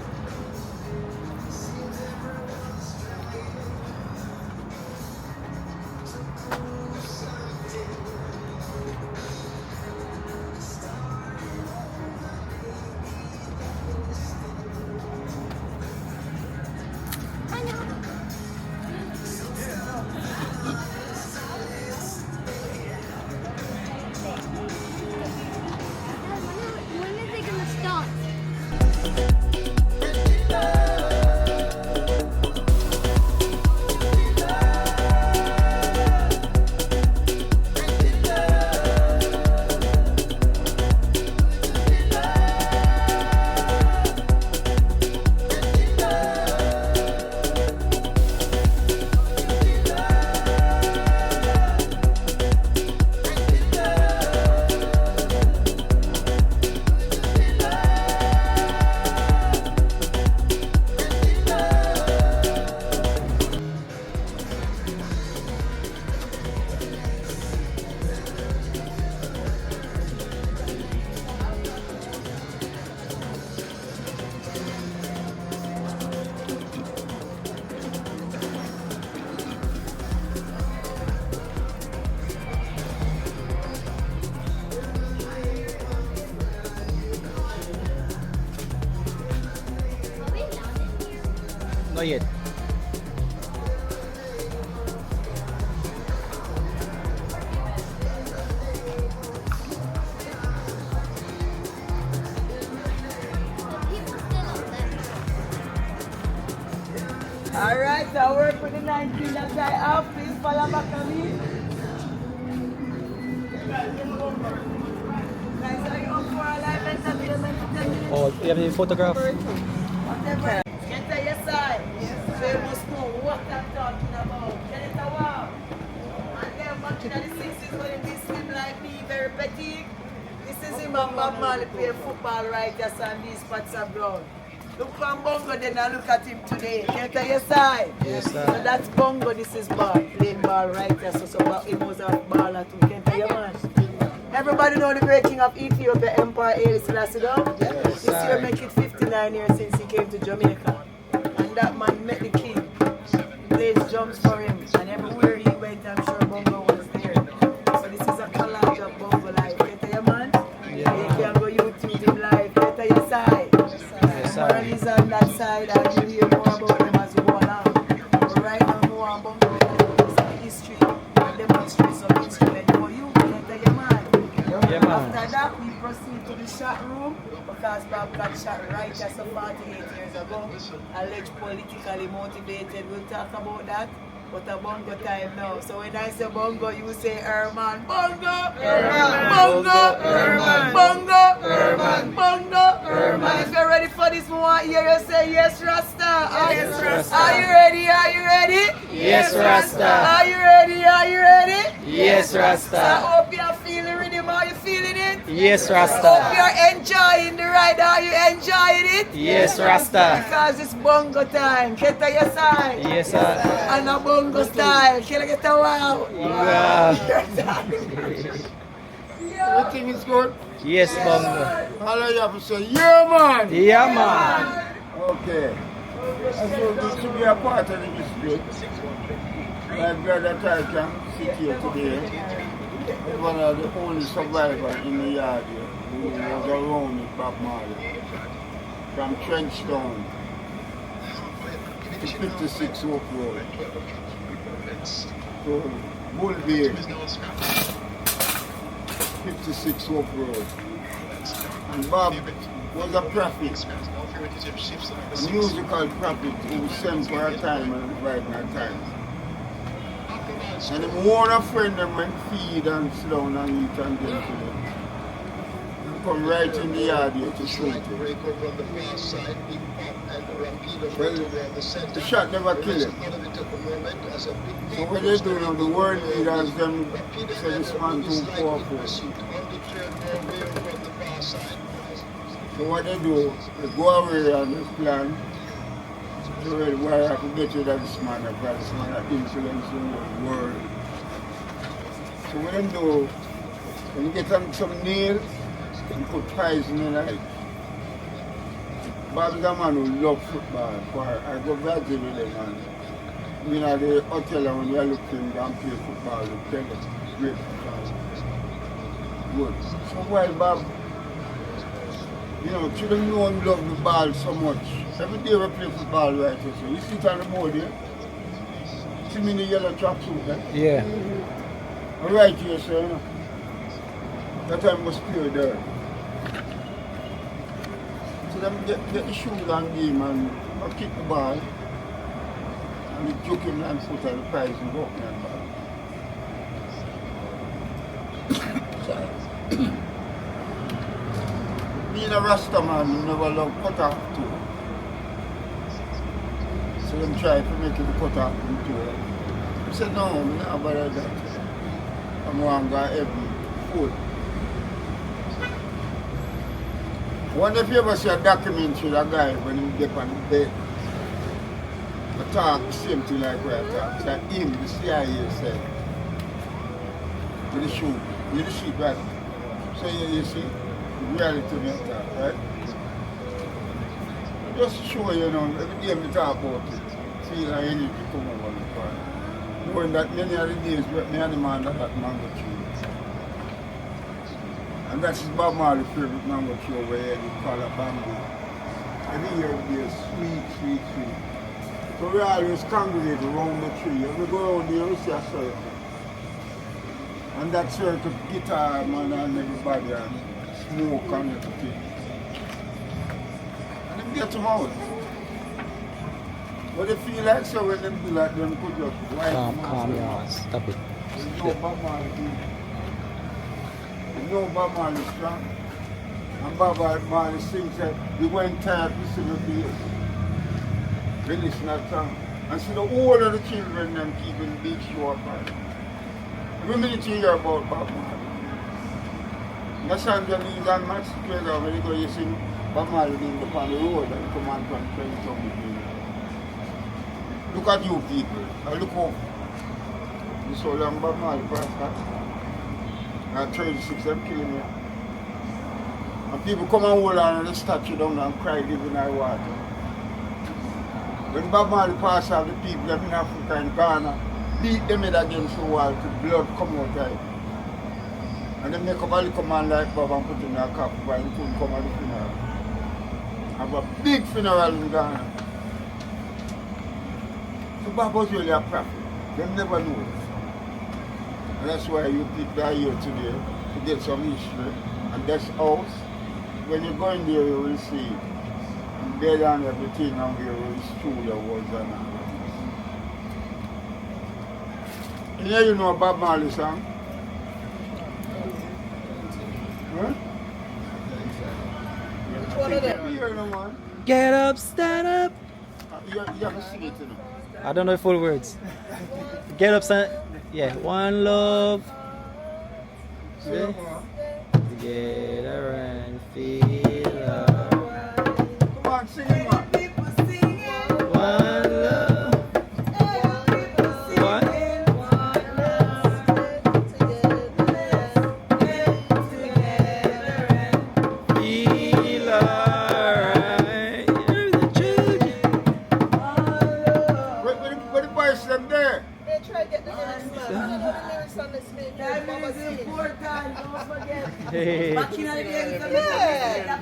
Not yet. Alright, so I work with the 19 that I have. Please follow back on me. Guys, are you up for a live entertainment for 10 minutes? Oh, you have any photograph? Whatever. Get to your side. So you must know what I'm talking about. Get it a wow. And then back in the 60s when he slim like me, very petite. This is him and Bob Marley play football right just on these spots of ground. Look from Bongo then and look at him today. Get to your side. Yes, sir. So that's Bongo, this is ball. Playing ball right there. So he was a baller too. Get to your man. Everybody know the great king of Ethiopia, Emperor Haile Selassie, though? Yes, This year make it 59 years since he came to Jamaica. And that man met the king. Plays drums for him. And everywhere he went, I'm sure Bongo was there. So this is a collage of Bongo life. Get to your man. Yeah. You can go YouTube him live. Get to your side. Yes, sir. Moral is on that side and you hear more about them as you go along. But right now, more on Bongo some history and demonstrate some instrument for you. Get to your man. Yeah, man. After that, we proceed to the shot room because Bob got shot right just 48 years ago. Alleged politically motivated. We'll talk about that. But a bongo time now. So when I say bongo, you say Herman. Bongo! Herman! Bongo! Herman! Bongo! Herman! Bongo! Herman! And if you're ready for this, we want to hear you say yes, Rasta. Yes, Rasta. Are you ready? Are you ready? Yes, Rasta. Are you ready? Are you ready? Yes, So I Rasta. hope you're feeling the rhythm. Are you feeling it? Yes, Hope Rasta. you're enjoying the ride. Are you enjoying it? Yes, Rasta. Because it's bongo time. Get to your side. Yes, sir. And a bongo style. Can I get a wow? Yeah. Everything is good. Yes, Bongo. All you have to say, yeah, man. Yeah, man. Okay. I feel this to be a part of the history. My brother Titan sit here today. He's one of the only survivors in the yard here who was around with Bob Marley. From Trenchtown to 56 Oak Road. So, Bull Bay, 56 Oak Road. And Bob was a prophet, a musical prophet who sang for a time and divided a time. And him one a friend them went feed and sit down and eat and drink to them. And come right in the yard here to shoot him. Well, the shot never killed him. So what they do now, the world leaders them say this man too powerful. So what they do, they go away on this plan. So why I could get rid of this man, because this man has influence in the world. So what they do, when you get on some nails, you put poison in it. Bob's a man who loves football. I go visit with him and you know the hotel when you look him and play football, you tell him great football. Good. So while Bob, you know, children know him love the ball so much. Every day we play football right here. So you sit on the board here. See me in the yellow tracksuit, eh? Yeah. Right here, sir, you know. That time was pure dirt. So them get the shoes and game and kick the ball and they juke him and foot and the prize and go up and ball. Being a Rasta man, you never love cut off too. So them try to make it cut off too. I said no, I'm not about that. I'm going to go every foot. Wonder if you ever see a documentary of a guy when he get on the bed. I talk the same thing like where I talk. It's like him, the CIA said. With the shoe, with the sheep right. So you see, the reality of that, right? Just to show you know, every day we talk about it. Feel like energy come over the part. Knowing that many of the days me and the man that mango tree. And that's Bob Marley's favorite mango tree where he call it bamboo. Every year it be a sweet, sweet, sweet. So we always congregate around the tree. And we go around there, we see a circle. And that circle, guitar man and everybody and smoke and everything. And them get them out. But they feel like so when them do like them could just wipe them out. Calm down, stop it. There's no Bob Marley. There's no Bob Marley strong. And Bob Marley sings that we went tired to sing a beer. They listen that song. And see the whole of the children them keeping big show apart. Every minute you hear about Bob Marley. That's how the league and Max together when you go you sing Bob Marley being upon the road and come on from Kingston. Look at you people, and look home. You saw long Bob Marley past that. And 36 them killing me. And people come and hold on the statue down and cry giving her water. When Bob Marley passed out, the people them in Africa and Ghana beat them head against the wall till blood come out of it. And they make up a little man like Bob and put him in a cap while he couldn't come at the funeral. Have a big funeral in Ghana. So Bob was really a prophet. They never knew it. And that's why you people are here today to get some history. And that's house. When you go in there, you will see bed and everything and where his studio was and all. And here you know a Bob Marley song? Huh? One of them. You know, man. Get up, stand up. You have to sing it, you know. I don't know the full words. Get up, stand. Yeah, one love. Sing it, Together and feel love. come on, sing it, man. One love. What? Feel alright. You're the children. Where the boys them there? They try to get the lyrics, man. I don't know the lyrics on this man. That is important, don't forget. Hey. Back in the day, yeah.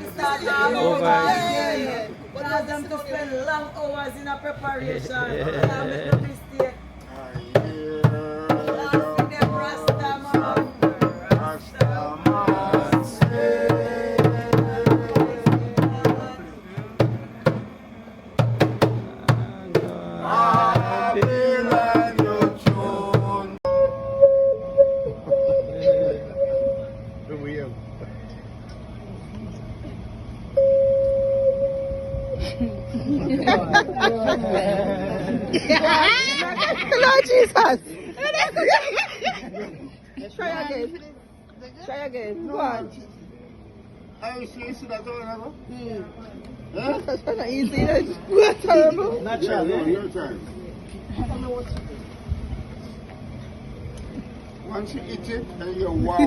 Over. But as them to spend long hours in a preparation, can't make no mistake. Laughing them Rasta man. Lord Jesus! Try again. Try again. Go on. I see that one ever? That's not easy. That's terrible. Natural, your time. Once you eat it, and you wow,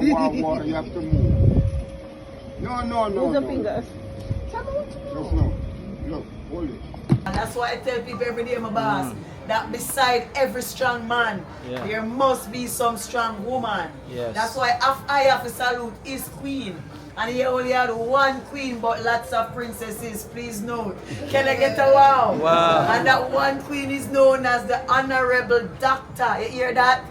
you have to move. No. Use your fingers. Just no. Look, hold it. And that's why I tell people every day, my boss, that beside every strong man, there must be some strong woman. Yes. That's why I have to salute his queen. And he only had one queen, but lots of princesses, please note. Can I get a wow? Wow. And that one queen is known as the Honorable Doctor. You hear that?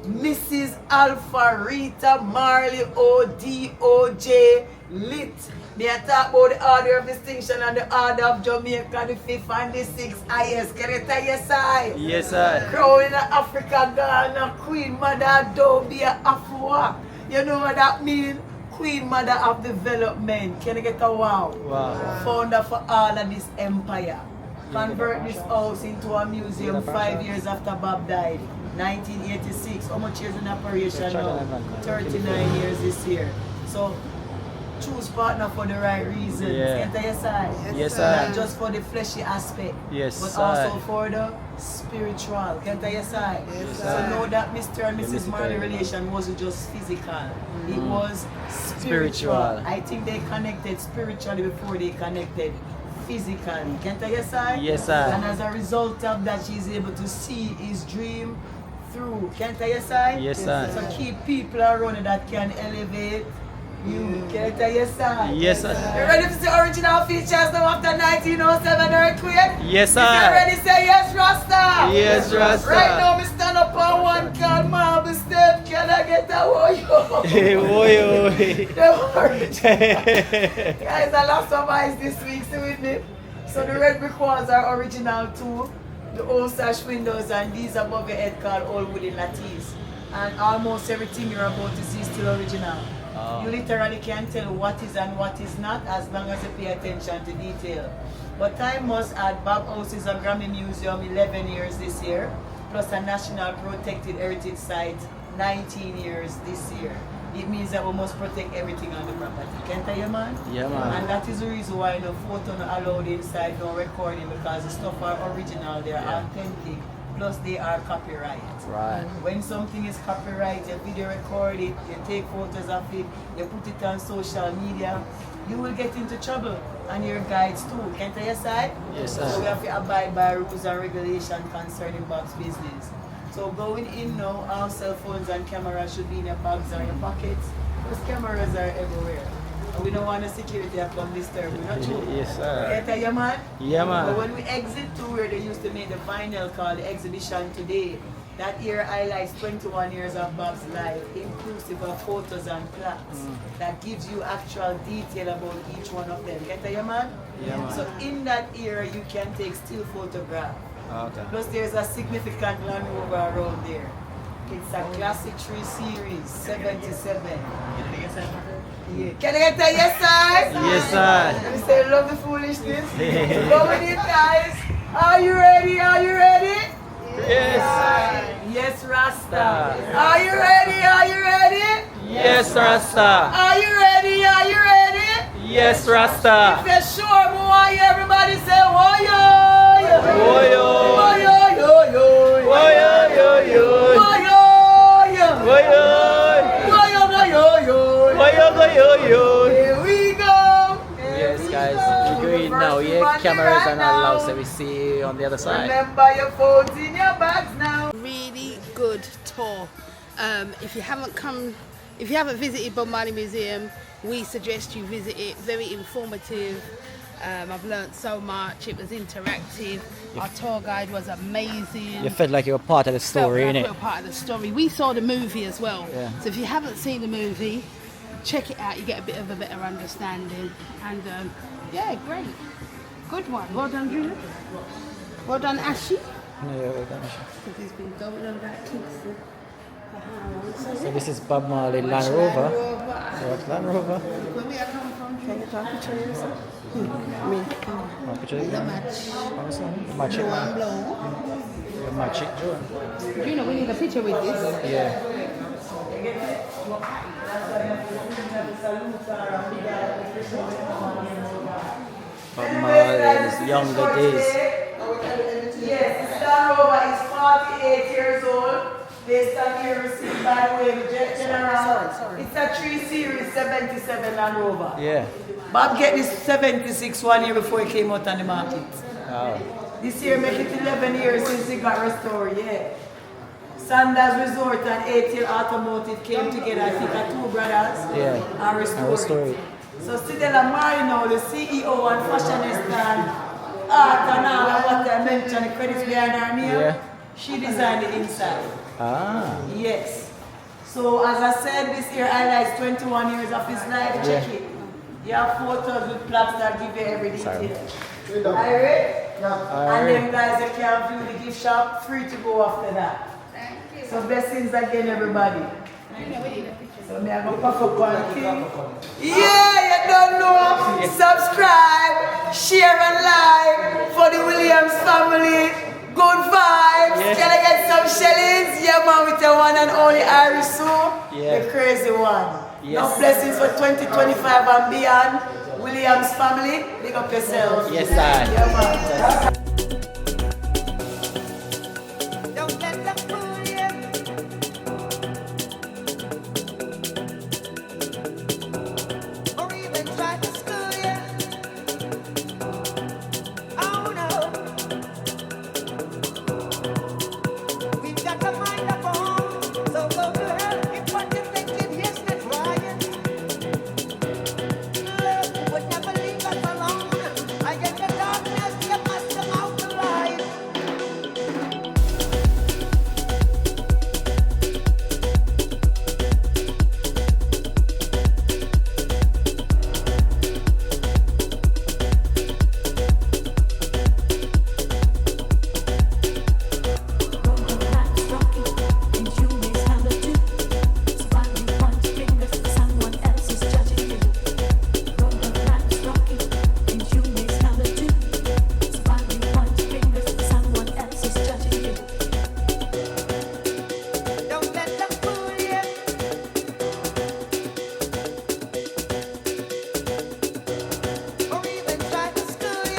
Mrs. Alpha Rita Marley O.D.O.J. Lit. They are talk about the order of distinction and the order of Jamaica, the 5th and the 6th highest. Can you tell your side? Yes, sir. Crown in Africa, Ghana, Queen Mother Dobia Afua. You know what that means? Queen Mother of Development. Can you get a wow? Wow. Founder for all of this empire. Convert this house into a museum 5 years after Bob died. 1986. How much years in operation now? 39 years this year. So choose partner for the right reasons. Yeah. Can you side? Yes, sir. Not just for the fleshy aspect. Yes, but sir. also for the spiritual. Can you side? Yes, So sir. know that Mr. and Mrs. Marley relation wasn't just physical. It was spiritual. I think they connected spiritually before they connected physically. Can you side? Yes, sir. And as a result of that, she's able to see his dream through. Can you side? Yes, sir. So keep people around that can elevate you. Can I tell you, sir? Yes, sir. You ready to see original features now after 1907 earthquake? Yes, sir. You ready to say yes, Ross? Yes, Rasta. Right now, me stand up on one called Marble Step. Can I get a woyo? Hey, woyo. Guys, I lost some eyes this week, see with me. So the red brick walls are original too. The old sash windows and these above your head called old wooden lattice. And almost everything you're about to see is still original. Oh. You literally can tell what is and what is not as long as you pay attention to detail. But I must add, Bob House is a Grammy Museum 11 years this year, plus a National Protected Heritage Site 19 years this year. It means that we must protect everything on the property. Can't I, man? Yeah, man. And that is the reason why no photo not allowed inside, no recording, because the stuff are original, they're authentic, plus they are copyright. Right. When something is copyright, you video record it, you take photos of it, you put it on social media, you will get into trouble. And your guides too. Can't I side? Yes, sir. So we have to abide by rules and regulations concerning Bob's business. So going in now, our cell phones and cameras should be in your bags or your pockets. Those cameras are everywhere. And we don't want the security to come disturb. We're not true. Yes, sir. Can't I, man? Yeah, man. But when we exit to where they used to make the vinyl called the exhibition today, that year highlights 21 years of Bob's life, inclusive of photos and plaques that gives you actual detail about each one of them. Get that, man? Yeah, man. So in that era, you can take still photograph. Okay. Plus, there's a significant Land Rover around there. It's a classic 3 Series, 77. Yeah. Can I get that? Yes, sir? Yes, sir. Let me say, love the foolishness. So go with it, guys. Are you ready? Are you ready? Yes. Yes, Rasta. Are you ready? Are you ready? Yes, Rasta. Are you ready? Are you ready? Yes, Rasta. If you're sure, we want you everybody say, woyo. Woyo. Woyo, yo, yo. Woyo, yo, yo. Woyo, yo. Woyo. Woyo, yo, yo, yo. Woyo, yo, yo. Here we go. Yes, guys, we're going now. Yeah, cameras are not allowed, so we see you on the other side. Remember your phones in your bags now. Really good tour. If you haven't visited Bob Marley Museum, we suggest you visit it. Very informative. I've learnt so much. It was interactive. Our tour guide was amazing. You felt like you were part of the story, Felt like innit? we were part of the story. We saw the movie as well. Yeah. So if you haven't seen the movie, check it out. You get a bit of a better understanding. And yeah, great. Good one. Well done, Julia. Well done, Ashley. Yeah, well done. Because he's been going on about Kingston. So this is Bob Marley Land Rover. What Land Rover? Where we are coming from? Can you talk to yourself? Me. The match. Match it. One blow. You match it, Joe. You know, we need a picture with this. Yeah. Bob Marley's younger days. Yes, the Land Rover is 48 years old. Based on your receipt, by the way, the General. It's a 3 Series 77 Land Rover. Yeah. Bob get this 76 1 year before it came out on the market. Wow. This year make it 11 years since it got restored, yeah. Sanders Resort and ATL Automotive came together, I think, two brothers, and restored it. So Stella Marley now, the CEO and fashionista and art and all of what I mentioned, the credits behind her name, she designed the inside. Ah. Yes. So as I said, this year highlights 21 years of his life. Check it. You have photos with plaques that give you every detail. Are you ready? And then guys, you can view the gift shop, free to go after that. Thank you. So blessings again, everybody. So me I go pack up one thing. Yeah, you don't know. Subscribe, share and like for the Williams family. Good vibes. Can I get some shillings? Yeah, man, with the one and only Irish Sue, the crazy one. No blessings for 2025 and beyond. Williams family, big up yourselves. Yes, sir. Yeah, man.